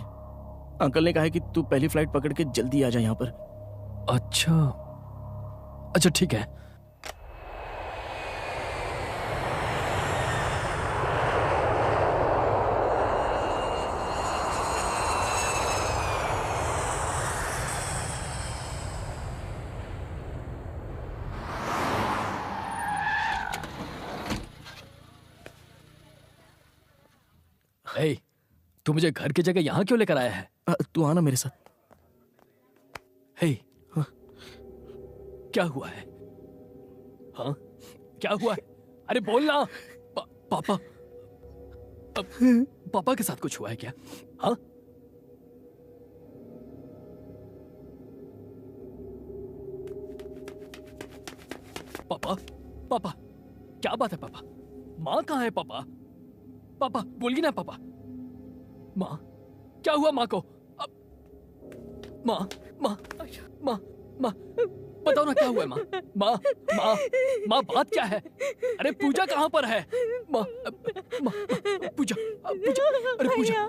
अंकल ने कहा है कि तू पहली फ्लाइट पकड़ के जल्दी आ जा यहाँ पर। अच्छा अच्छा ठीक है। ए, तू मुझे घर की जगह यहाँ क्यों लेकर आया है? तू आना मेरे साथ। हे, क्या हुआ है? हाँ, क्या हुआ है? अरे बोलना। पापा, पापा के साथ कुछ हुआ है क्या? हाँ? पापा, पापा, क्या बात है पापा? माँ कहाँ है पापा? पापा बोलिए ना पापा। माँ, क्या हुआ माँ को? माँ, माँ, माँ, माँ, बताओ ना क्या हुआ है माँ? माँ, माँ, माँ बात क्या है? अरे पूजा कहाँ पर है? माँ, माँ, पूजा, पूजा, अरे पूजा।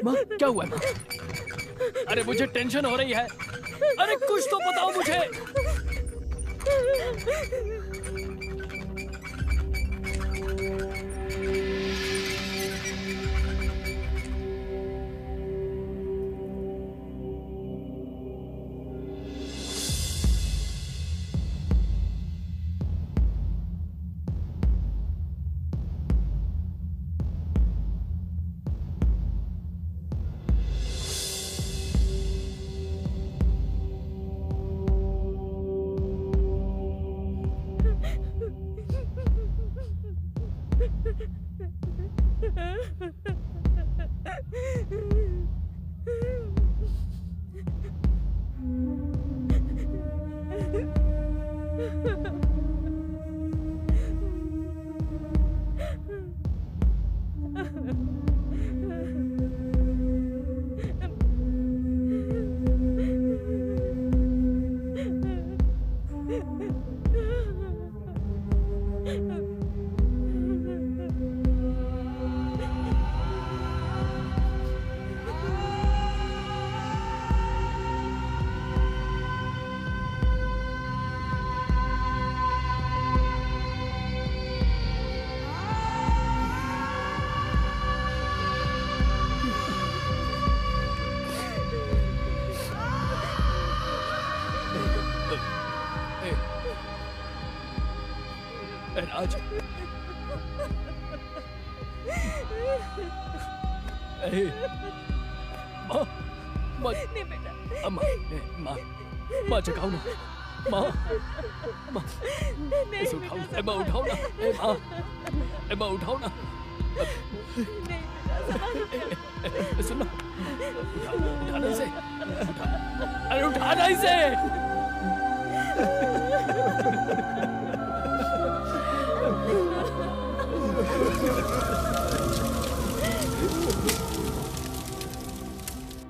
माँ, क्या हुआ है माँ? अरे मुझे टेंशन हो रही है। अरे कुछ तो बताओ मुझे। राज, माँ, माँ, नहीं बेटा, माँ, माँ, माँ जगाओ ना, माँ, माँ, इसे उठाओ, माँ उठाओ ना, माँ, माँ उठाओ ना, सुनो, उठाना इसे, अरे उठाना इसे।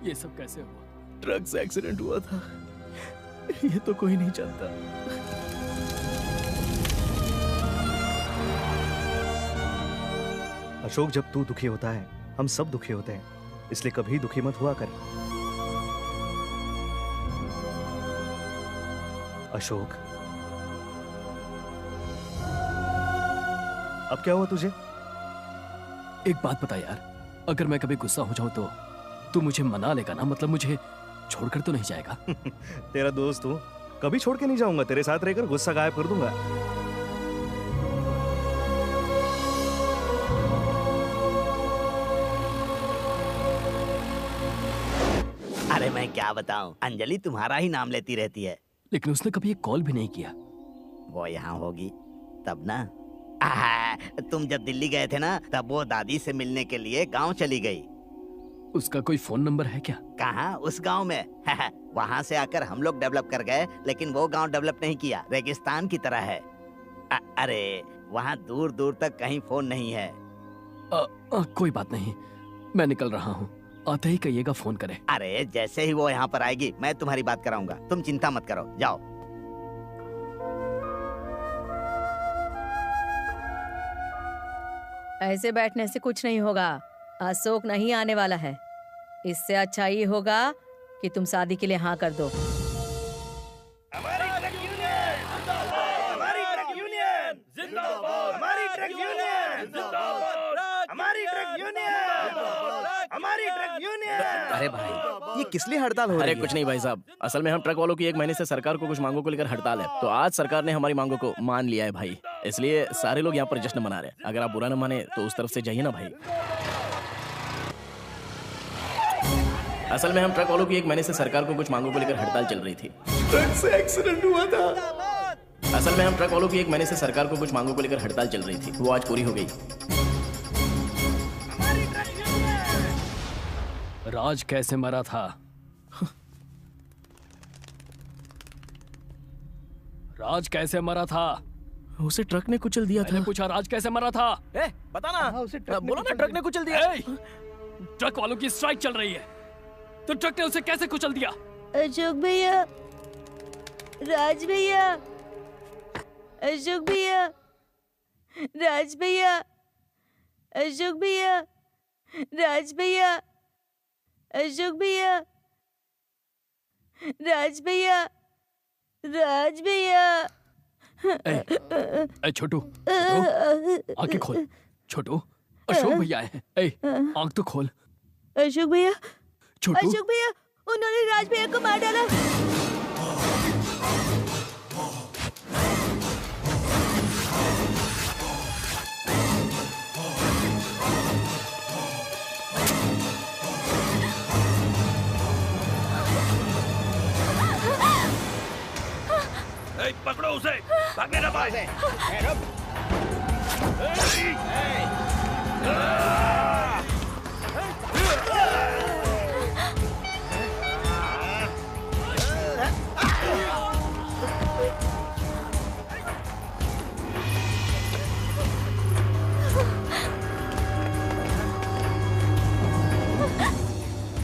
ये सब कैसे हुआ? ट्रक से एक्सीडेंट हुआ था, ये तो कोई नहीं जानता। अशोक, जब तू दुखी होता है हम सब दुखी होते हैं, इसलिए कभी दुखी मत हुआ कर। अशोक, अब क्या हुआ तुझे? एक बात बता यार, अगर मैं कभी गुस्सा हो जाऊं तो तू मुझे मना लेगा ना? मतलब मुझे छोड़कर तो नहीं जाएगा? तेरा दोस्त हूं, कभी छोड़ के नहीं जाऊंगा, तेरे साथ रहकर गुस्सा गायब कर दूंगा। अरे मैं क्या बताऊं, अंजलि तुम्हारा ही नाम लेती रहती है। लेकिन उसने कभी एक कॉल भी नहीं किया। वो यहाँ होगी तब ना। तुम जब दिल्ली गए थे ना, तब वो दादी से मिलने के लिए गांव चली गई। उसका कोई फोन नंबर है क्या? कहाँ, उस गांव में। वहाँ से आकर हम लोग डेवलप कर गए, लेकिन वो गांव डेवलप नहीं किया, रेगिस्तान की तरह है। अरे वहाँ दूर दूर तक कहीं फोन नहीं है। कोई बात नहीं, मैं निकल रहा हूँ, आते ही कहिएगा फोन करे। अरे जैसे ही वो यहाँ पर आएगी मैं तुम्हारी बात कराऊंगा, तुम चिंता मत करो, जाओ। ऐसे बैठने से कुछ नहीं होगा। अशोक नहीं आने वाला है। इससे अच्छा ये होगा कि तुम शादी के लिए हाँ कर दो। अरे भाई, ये किस लिए हड़ताल हो रही है? अरे कुछ नहीं भाई साहब, असल में हम ट्रक वालों की 1 महीने से सरकार को कुछ मांगों को लेकर हड़ताल है। तो आज सरकार ने हमारी मांगों को मान लिया है भाई, इसलिए सारे लोग यहाँ पर जश्न मना रहे हैं। अगर आप बुरा न माने तो उस तरफ से जाइए ना भाई। असल में हम ट्रक वालों की 1 महीने से सरकार को कुछ मांगों को लेकर हड़ताल चल रही थी। ट्रक से एक्सीडेंट हुआ था। असल में हम ट्रक वालों की 1 महीने से सरकार को कुछ मांगों को लेकर हड़ताल चल रही थी, वो आज पूरी हो गई। राज कैसे मरा था? राज कैसे मरा था? उसे ट्रक ने कुचल दिया था। पूछा राज कैसे मरा था? बता ना, बोलो ना, ट्रक ने कुचल दिया। ट्रक वालों की स्ट्राइक चल रही है, तो ट्रक ने उसे कैसे कुचल दिया? अशोक भैया, राज भैया, अशोक भैया, राज भैया, अशोक भैया, राज भैया, अशोक भैया, राज भैया, राज भैया। छोटू, आंखें खोल। छोटू, अशोक भैया आए हैं। आंख तो खोल। अशोक भैया, छोटू, अशोक भैया, उन्होंने राज भैया को मार डाला। पकड़ो उसे, भागने ना पाए।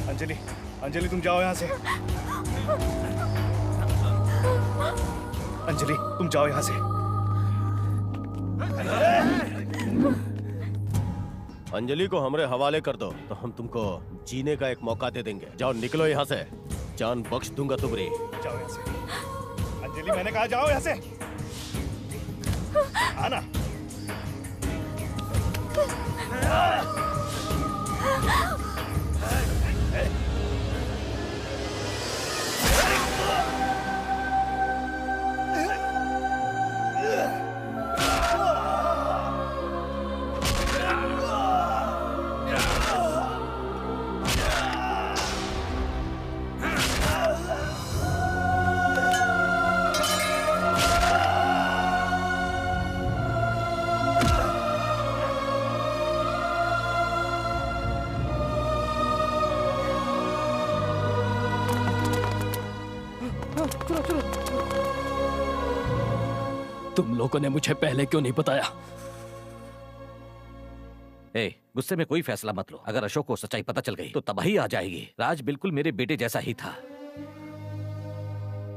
अंजलि, अंजलि तुम जाओ यहाँ से। अंजलि तुम जाओ यहाँ से। अंजलि को हमरे हवाले कर दो तो हम तुमको जीने का एक मौका दे देंगे। जाओ निकलो यहाँ से, जान बख्श दूंगा तुम्हारी। जाओ यहाँ से। अंजलि मैंने कहा जाओ यहाँ से। आना। तुम लोगों ने मुझे पहले क्यों नहीं बताया? गुस्से में कोई फैसला मत लो। अगर अशोक को सच्चाई पता चल गई तो तबाही आ जाएगी। राज बिल्कुल मेरे बेटे जैसा ही था।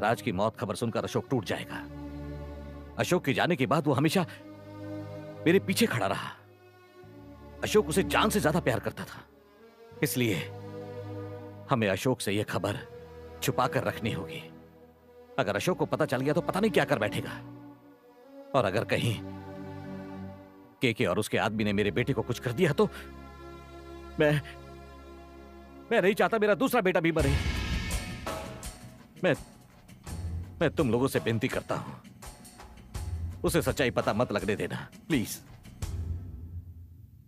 राज की मौत खबर सुनकर अशोक टूट जाएगा। अशोक के जाने के बाद वो हमेशा मेरे पीछे खड़ा रहा। अशोक उसे जान से ज्यादा प्यार करता था, इसलिए हमें अशोक से यह खबर छुपा कर रखनी होगी। अगर अशोक को पता चल गया तो पता नहीं क्या कर बैठेगा। और अगर कहीं केके और उसके आदमी ने मेरे बेटे को कुछ कर दिया तो मैं नहीं चाहता मेरा दूसरा बेटा भी मरे। मैं तुम लोगों से विनती करता हूं, उसे सच्चाई पता मत लगने देना, प्लीज।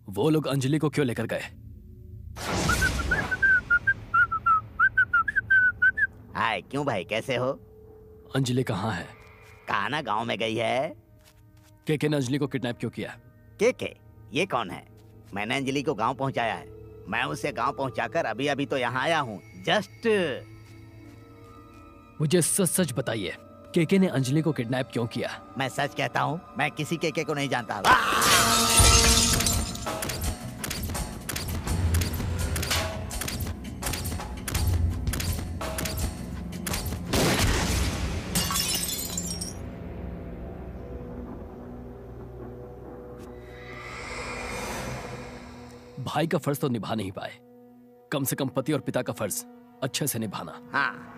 वो लोग अंजलि को क्यों लेकर गए? हाय, क्यों भाई, कैसे हो? अंजलि कहाँ है? कहा ना गांव में गई है। केके ने अंजलि को किडनैप क्यों किया? केके? ये कौन है? मैंने अंजलि को गांव पहुंचाया है। मैं उसे गांव पहुंचाकर अभी अभी तो यहाँ आया हूँ, जस्ट। मुझे सच सच बताइए, केके ने अंजलि को किडनैप क्यों किया? मैं सच कहता हूँ, मैं किसी केके को नहीं जानता। भाई का फर्ज तो निभा नहीं पाए, कम से कम पति और पिता का फर्ज अच्छे से निभाना। हाँ।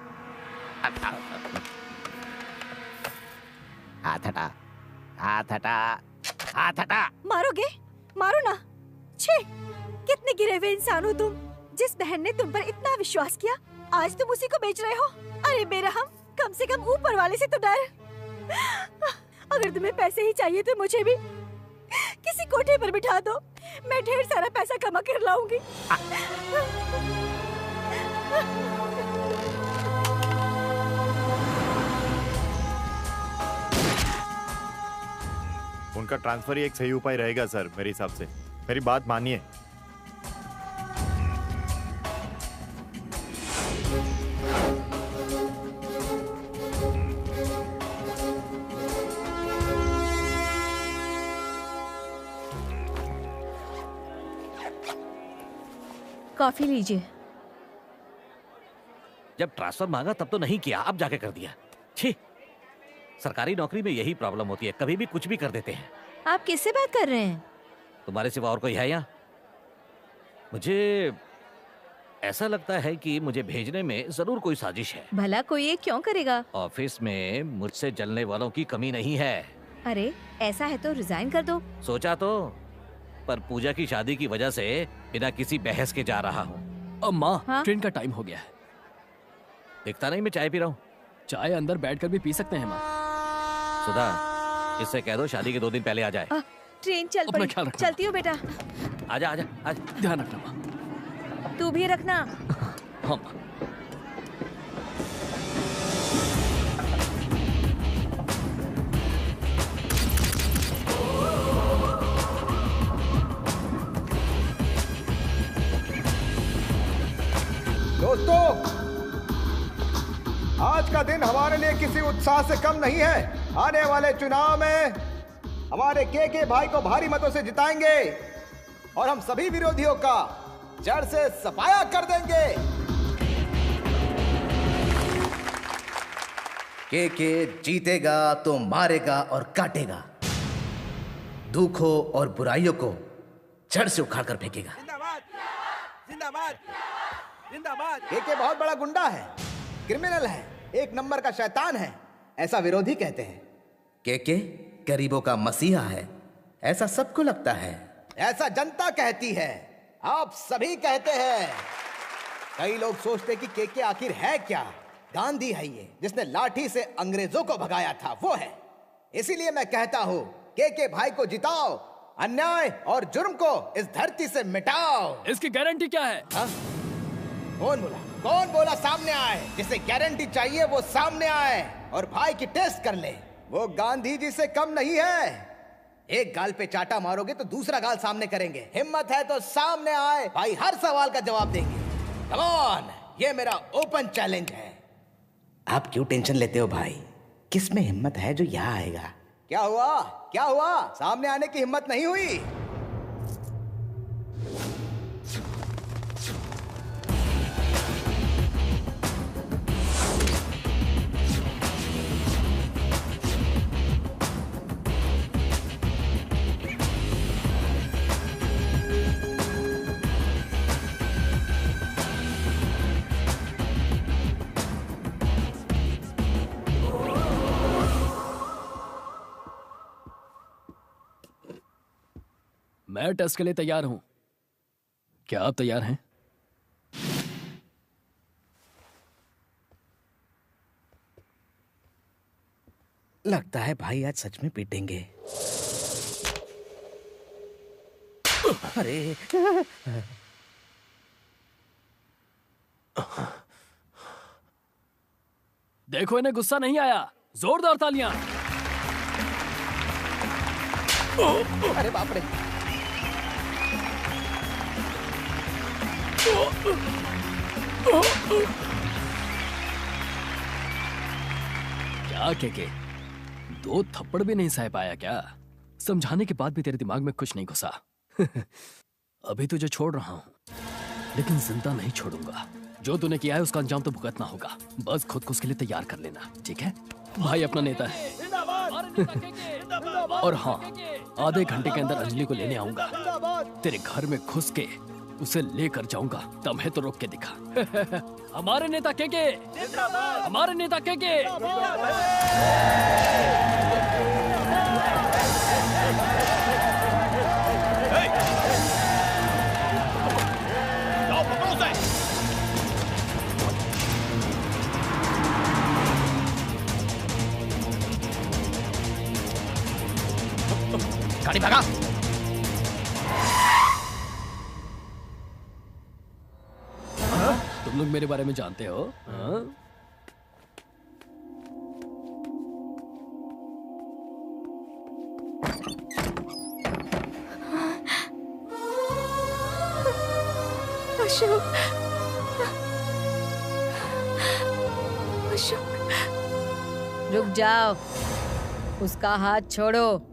हाथ हटा, हाथ हटा, हाथ हटा। मारोगे? मारो ना। छे, कितने गिरे हुए इंसान हो तुम। जिस बहन ने तुम पर इतना विश्वास किया, आज तुम उसी को बेच रहे हो। अरे बेरहम, कम से कम ऊपर वाले से तो डर। अगर तुम्हें पैसे ही चाहिए तो मुझे भी किसी कोठे पर बिठा दो, मैं ढेर सारा पैसा कमा कर लाऊंगी। उनका ट्रांसफर ही एक सही उपाय रहेगा सर, मेरे हिसाब से। मेरी बात मानिए। कॉफी लीजिए। जब ट्रांसफर मांगा तब तो नहीं किया, अब जाके कर दिया। छी, सरकारी नौकरी में यही प्रॉब्लम होती है, कभी भी कुछ भी कर देते हैं। आप किससे बात कर रहे हैं? तुम्हारे सिवा और कोई है यहाँ? मुझे ऐसा लगता है कि मुझे भेजने में जरूर कोई साजिश है। भला कोई ये क्यों करेगा? ऑफिस में मुझसे जलने वालों की कमी नहीं है। अरे ऐसा है तो रिजाइन कर दो। सोचा तो, पर पूजा की शादी की वजह से बिना किसी बहस के जा रहा हूँ। अम्मा, हाँ? ट्रेन का टाइम हो गया है। दिखता नहीं मैं चाय पी रहा हूँ। चाय अंदर बैठकर भी पी सकते हैं माँ। सुधा, इससे कह दो शादी के 2 दिन पहले आ जाए। ट्रेन चल अपना पड़ी। ख्याल रखना। चलती हूँ बेटा। आजा आजा आजा। ध्यान रखना माँ। तू भी रखना। हाँ माँ। दोस्तों, आज का दिन हमारे लिए किसी उत्साह से कम नहीं है। आने वाले चुनाव में हमारे केके भाई को भारी मतों से जिताएंगे और हम सभी विरोधियों का जड़ से सफाया कर देंगे। केके जीतेगा तो मारेगा और काटेगा, दुखों और बुराइयों को जड़ से उखाड़ कर फेंकेगा। जिंदाबाद, जिंदाबाद। केके बहुत बड़ा गुंडा है, क्रिमिनल है, एक नंबर का शैतान है, ऐसा विरोधी कहते हैं। केके गरीबों का मसीहा है, ऐसा सबको लगता है। ऐसा जनता कहती है, आप सभी कहते हैं। कई लोग सोचते कि केके आखिर है क्या? गांधी है ये, जिसने लाठी से अंग्रेजों को भगाया था, वो है। इसीलिए मैं कहता हूँ, केके भाई को जिताओ, अन्याय और जुर्म को इस धरती से मिटाओ। इसकी गारंटी क्या है? हा? कौन बोला? कौन बोला सामने आए? जिसे गारंटी चाहिए वो सामने आए और भाई की टेस्ट कर ले। वो गांधी जी से कम नहीं है। एक गाल पे चाटा मारोगे तो दूसरा गाल सामने करेंगे। हिम्मत है तो सामने आए, भाई हर सवाल का जवाब देंगे। कम ऑन, ये मेरा ओपन चैलेंज है। आप क्यों टेंशन लेते हो भाई? किस में हिम्मत है जो यहाँ आएगा? क्या हुआ? क्या हुआ? सामने आने की हिम्मत नहीं हुई? मैं टेस्ट के लिए तैयार हूं। क्या आप तैयार हैं? लगता है भाई आज सच में पीटेंगे। अरे देखो इन्हें गुस्सा नहीं आया, जोरदार तालियां। अरे बाप रे। क्या के 2 थप्पड़ भी नहीं सह पाया क्या? समझाने के बाद भी तेरे दिमाग में कुछ नहीं घुसा। अभी तुझे छोड़ रहा हूं, लेकिन जिंदा नहीं छोड़ूंगा। जो तूने किया है उसका अंजाम तो भुगतना होगा। बस खुद को उसके लिए तैयार कर लेना, ठीक है? भाई अपना नेता है। और हाँ, आधे घंटे के अंदर अंजलि को लेने आऊंगा। तेरे घर में घुस के उसे लेकर जाऊंगा। दम है तो रोक के दिखा। हमारे नेता के हमारे नेता के गाड़ी भगा। तुम लोग मेरे बारे में जानते हो? हाँ? अशोक, अशोक, रुक जाओ, उसका हाथ छोड़ो।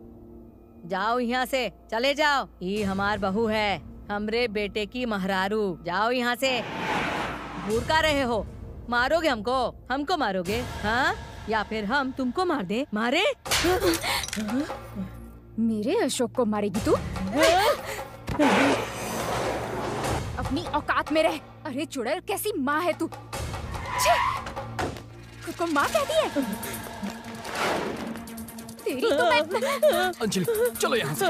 जाओ यहाँ से, चले जाओ। ये हमार बहू है, हमरे बेटे की महरारू। जाओ यहाँ से। घूर का रहे हो? मारोगे हमको? हमको मारोगे? हाँ, या फिर हम तुमको मार दे? मारे? मेरे अशोक को मारेगी तू? अपनी औकात में रह। अरे चुड़ैल, कैसी माँ है तू? छी! खुद को माँ कहती है? तेरी तो मैं... अंजलि, चलो यहाँ से।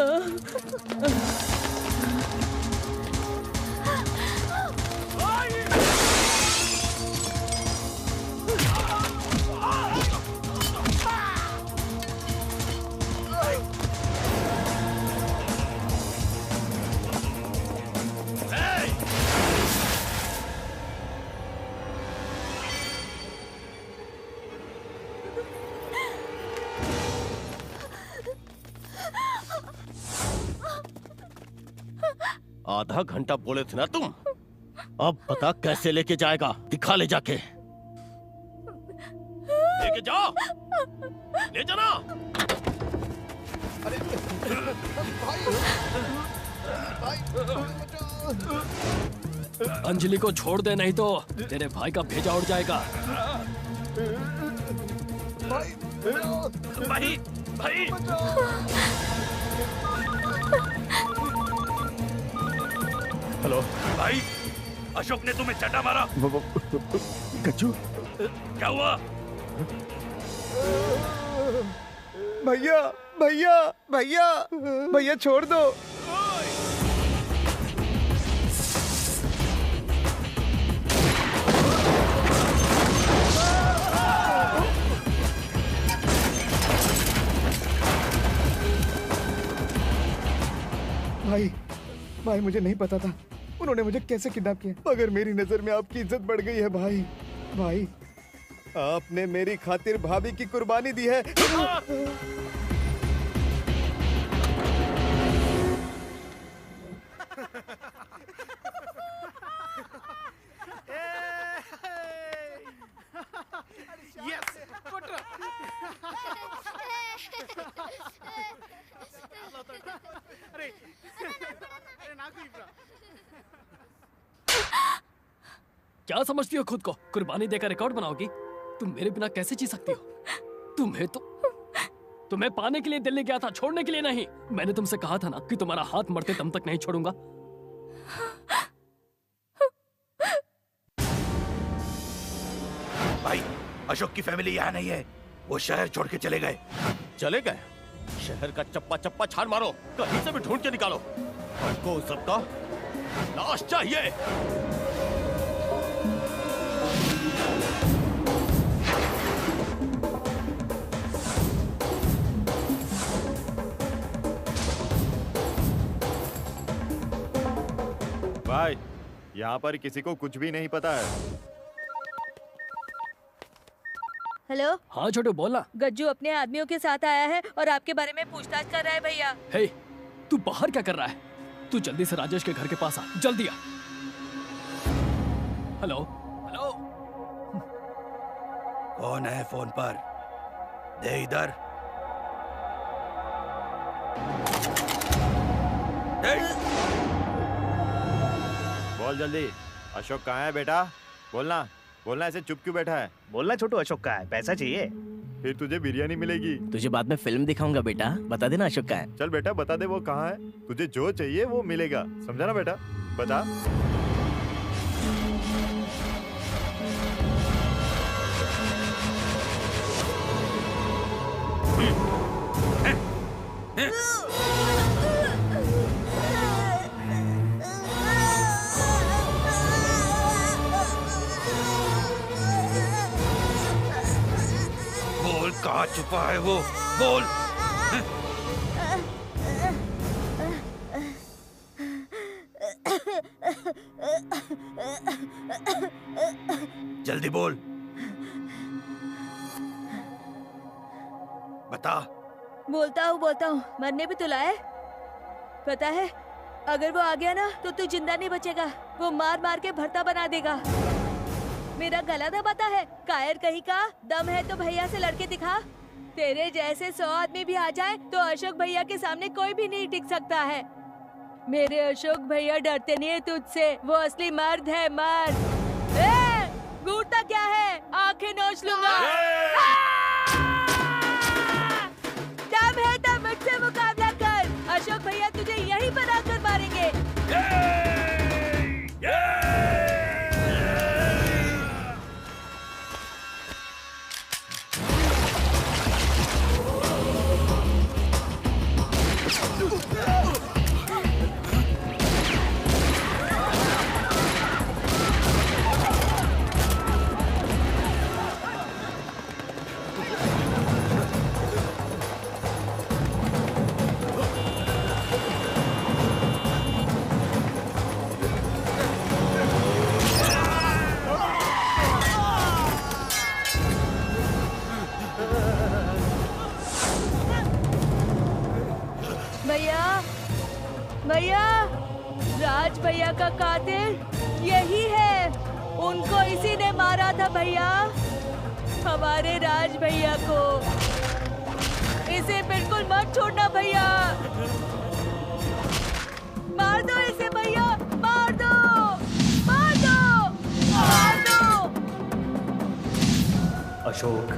आधा घंटा बोले थे ना तुम। अब बता कैसे लेके जाएगा? दिखा ले जाके। लेके जाओ, ले जाना। अरे अंजलि को छोड़ दे, नहीं तो तेरे भाई का भेजा उड़ जाएगा। भाई, भाई। हेलो भाई, अशोक ने तुम्हें चड्डा मारा। गज्जू, क्या हुआ? भैया भैया भैया भैया छोड़ दो। भाई भाई, मुझे नहीं पता था उन्होंने मुझे कैसे किडनैप किया। अगर मेरी नजर में आपकी इज्जत बढ़ गई है भाई, भाई आपने मेरी खातिर भाभी की कुर्बानी दी है। क्या समझती हो खुद को? कुर्बानी देकर रिकॉर्ड बनाओगी? तुम मेरे बिना कैसे जी सकती हो? तुम्हें पाने के लिए दिल्ली गया था, छोड़ने के लिए नहीं। मैंने तुमसे कहा था ना कि तुम्हारा हाथ मरते दम तक नहीं छोड़ूंगा। भाई, अशोक की फैमिली यहाँ नहीं है, वो शहर छोड़ के चले गए। चले गए? शहर का चप्पा चप्पा छान मारो, कहीं से भी ढूंढ के निकालो। हमको सबका लाश चाहिए। भाई यहाँ पर किसी को कुछ भी नहीं पता है। हेलो। हाँ छोटू बोलना। गज्जू अपने आदमियों के साथ आया है और आपके बारे में पूछताछ कर रहा है भैया। हे, तू बाहर क्या कर रहा है? तू जल्दी से राजेश के घर के पास आ, जल्दी आ। Hello hello. कौन है फोन पर? दे इधर। बोल जल्दी। अशोक कहाँ है बेटा? बोलना बोलना, ऐसे चुप क्यों बैठा है? बोलना छोटू, अशोक का है, पैसा चाहिए। फिर तुझे बिरयानी मिलेगी। तुझे बाद में फिल्म दिखाऊंगा बेटा, बता देना अशोक का है। चल बेटा बता दे वो कहाँ है। तुझे जो चाहिए वो मिलेगा, समझा ना बेटा? बता। बोल कहाँ छुपा है वो, बोल। जल्दी बोल, बता। बोलता हूँ, मरने भी तो लाए। पता है अगर वो आ गया ना तो तू जिंदा नहीं बचेगा। वो मार मार के भरता बना देगा। मेरा गला दबाता है, कायर कहीं का। दम है तो भैया से लड़के दिखा। तेरे जैसे 100 आदमी भी आ जाए तो अशोक भैया के सामने कोई भी नहीं टिक सकता है। मेरे अशोक भैया डरते नहीं है तुझसे, वो असली मर्द है, मर्द। घूरता क्या है, आंखें नोच लूंगा। दम है तो मुझसे मुकाबला कर। अशोक भैया तुझे यहीं पर आकर मारेंगे। भैया, राज भैया का कातिल यही है। उनको इसी ने मारा था भैया, हमारे राज भैया को। इसे बिल्कुल मत छोड़ना भैया। मार दो इसे भैया, मार दो, मार दो, मार दो। अशोक,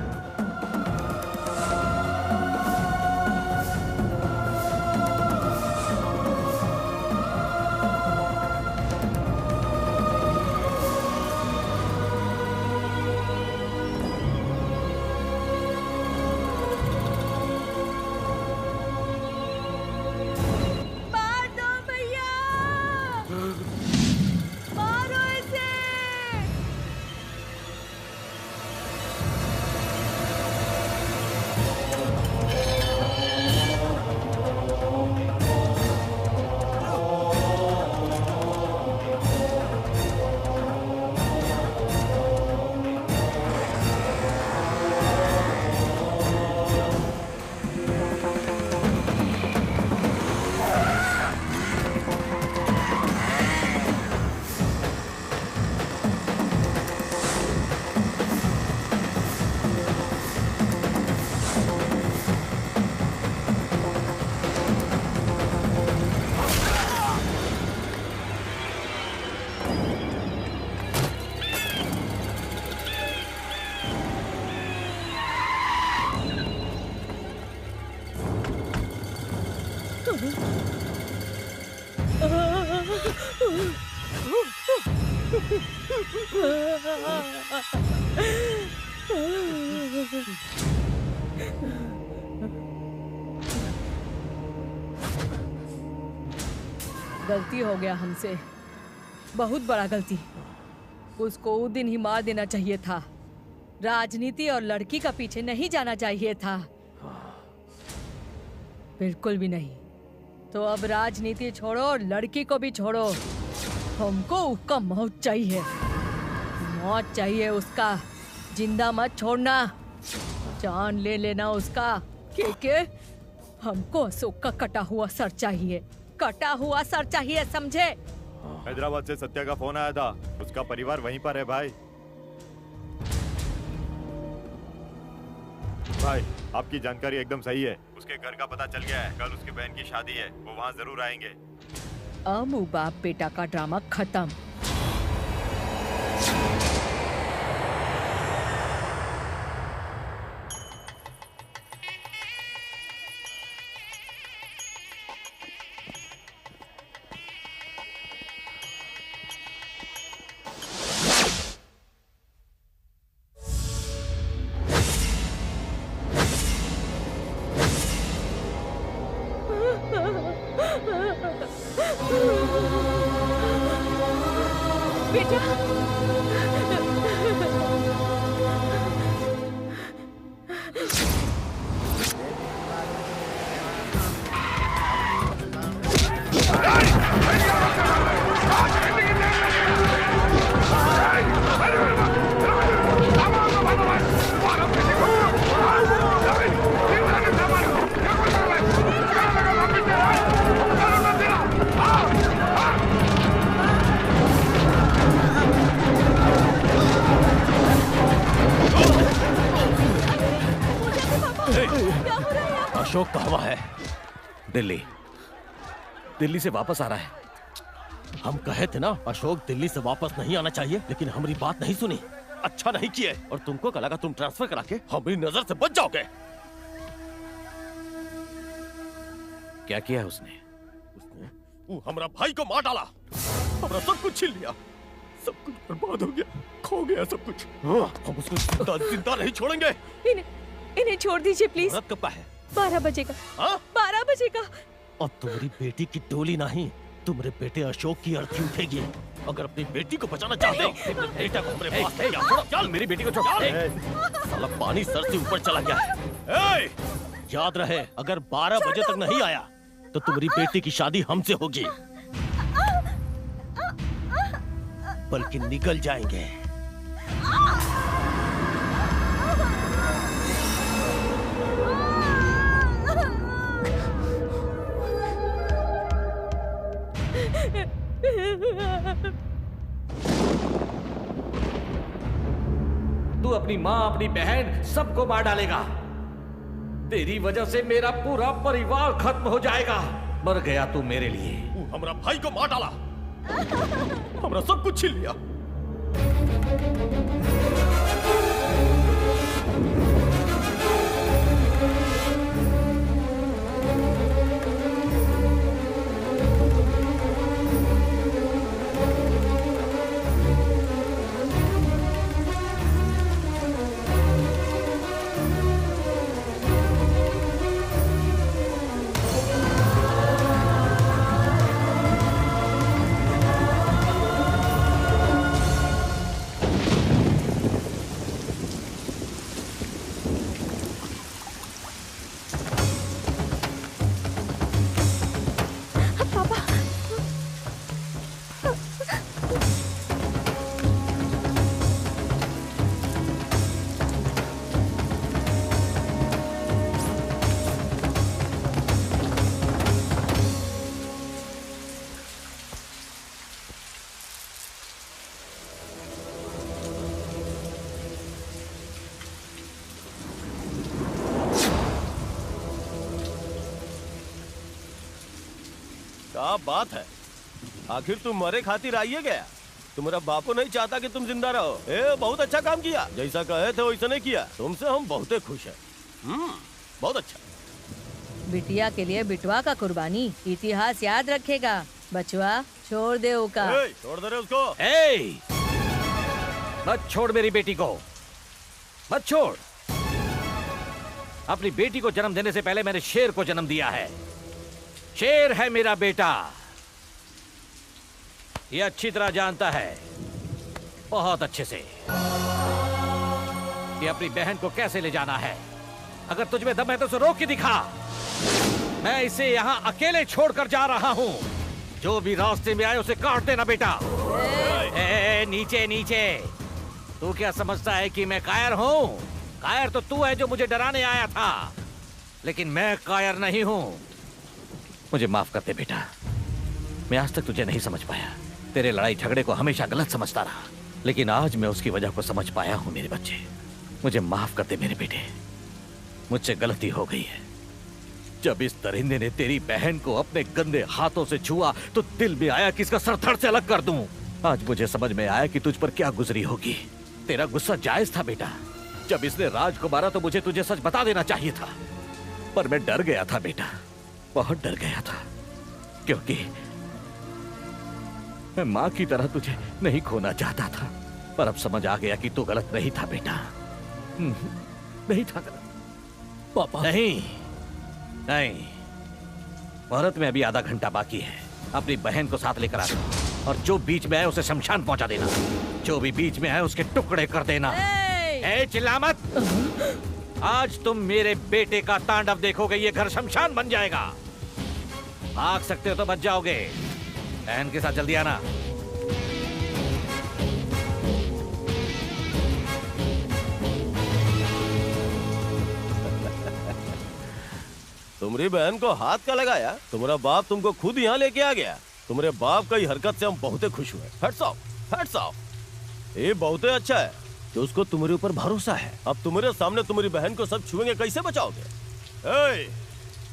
गलती हो गया हमसे, बहुत बड़ा गलती। उसको उस दिन ही मार देना चाहिए था। राजनीति और लड़की का पीछे नहीं जाना चाहिए था, बिल्कुल भी नहीं। तो अब राजनीति छोड़ो और लड़की को भी छोड़ो। हमको उसका मौत चाहिए, मौत चाहिए उसका, जिंदा मत छोड़ना, जान ले लेना उसका। के हमको अशोक का कटा हुआ सर चाहिए, कटा हुआ सर चाहिए, समझे? हैदराबाद से सत्या का फोन आया था, उसका परिवार वहीं पर है भाई। भाई आपकी जानकारी एकदम सही है, उसके घर का पता चल गया है, कल उसकी बहन की शादी है, वो वहाँ जरूर आएंगे। अब बाप बेटा का ड्रामा खत्म। अशोक कहाँ है? दिल्ली, दिल्ली से वापस आ रहा है। हम कहे थे ना अशोक दिल्ली से वापस नहीं आना चाहिए, लेकिन हमारी बात नहीं सुनी, अच्छा नहीं किए, और तुमको क्या लगा तुम ट्रांसफर करा के हमारी नजर से बच जाओगे? क्या किया उसने? वो हमारा भाई को मार डाला, हमारा सब कुछ छीन लिया, सब कुछ बर्बाद हो गया, खो गया सब कुछ। हम उसको जिंदा नहीं छोड़ेंगे। इन्हें छोड़ दीजिए प्लीज। रात कब है? 12 बजेगा। 12 बजेगा। और तुम्हारी बेटी की डोली नहीं, तुम्हारे बेटे अशोक की अर्थी उठेगी। अगर अपनी बेटी को बचाना चाहते हो, तो बेटा को अपने पास ले आओ। चल मेरी बेटी को छोड़। साला पानी सर से ऊपर चला गया है। याद रहे, अगर 12 बजे तक नहीं आया तो तुम्हारी बेटी की शादी हमसे होगी, बल्कि निकल जाएंगे। तू अपनी माँ, अपनी बहन, सबको मार डालेगा। तेरी वजह से मेरा पूरा परिवार खत्म हो जाएगा। मर गया तू मेरे लिए। हमारा भाई को मार डाला, हमारा सब कुछ छीन लिया। क्या बात है, आखिर तुम मरे खातिर आइए गया? तुम्हारा बापू नहीं चाहता कि तुम जिंदा रहो। बहुत अच्छा काम किया, जैसा कहे थे वैसा नहीं किया। तुमसे हम बहुत खुश हैं। बहुत अच्छा। बिटिया के लिए बिटवा का कुर्बानी, इतिहास याद रखेगा। बचवा छोड़ दे उका। छोड़ दे रहे उसको। मत छोड़ मेरी बेटी को, मत छोड़। अपनी बेटी को जन्म देने से पहले मैंने शेर को जन्म दिया है। शेर है मेरा बेटा, ये अच्छी तरह जानता है, बहुत अच्छे से, कि अपनी बहन को कैसे ले जाना है। अगर तुझ में दम है तो उसे रोक के दिखा। मैं इसे यहाँ अकेले छोड़कर जा रहा हूँ। जो भी रास्ते में आए उसे काट देना बेटा। ए, नीचे नीचे। तू क्या समझता है कि मैं कायर हूँ? कायर तो तू है जो मुझे डराने आया था, लेकिन मैं कायर नहीं हूँ। मुझे माफ कर दे बेटा, मैं आज तक तुझे नहीं समझ पाया। तेरे लड़ाई झगड़े को हमेशा गलत समझता रहा, लेकिन आज मैं उसकी वजह को समझ पाया हूँ। मेरे बच्चे, मुझे माफ कर दे मेरे बेटे, मुझसे गलती हो गई है। जब इस दरिंदे ने तेरी बहन को अपने गंदे हाथों से छुआ तो दिल में आया कि इसका सर धड़ से अलग कर दूं। आज मुझे समझ में आया कि तुझ पर क्या गुजरी होगी। तेरा गुस्सा जायज था बेटा। जब इसने राज को मारा तो मुझे तुझे सच बता देना चाहिए था, पर मैं डर गया था बेटा, बहुत डर गया था, क्योंकि मैं माँ की तरह तुझे नहीं खोना चाहता था। पर अब समझ आ गया कि तू गलत नहीं था बेटा, नहीं था गलत। पापा नहीं नहीं, भारत में अभी आधा घंटा बाकी है। अपनी बहन को साथ लेकर आ जाओ और जो बीच में आए उसे शमशान पहुंचा देना। जो भी बीच में आए उसके टुकड़े कर देना। ए, चिल्ला मत। आज तुम मेरे बेटे का तांडव देखोगे, ये घर शमशान बन जाएगा। भाग सकते हो तो बच जाओगे। बहन के साथ जल्दी आना। तुम्हारी बहन को हाथ का लगाया? तुम्हारा बाप तुमको खुद यहाँ लेके आ गया। तुम्हारे बाप का ही हरकत से हम बहुत खुश हुए। Hats off, hats off. ये बहुत अच्छा है कि उसको तुम्हारे ऊपर भरोसा है। अब तुम्हारे सामने तुम्हारी बहन को सब छुएंगे, कैसे बचाओगे?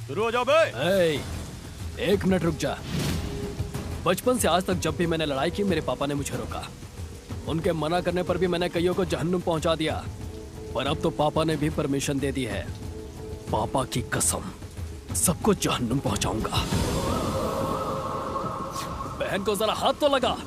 शुरू हो जाओ बे। एक मिनट रुक जा। बचपन से आज तक जब भी मैंने लड़ाई की मेरे पापा ने मुझे रोका। उनके मना करने पर भी मैंने कईयों को जहन्नुम पहुंचा दिया, पर अब तो पापा ने भी परमिशन दे दी है। पापा की कसम, सबको जहन्नुम पहुंचाऊंगा। बहन को जरा हाथ तो लगा।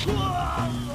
Whoa!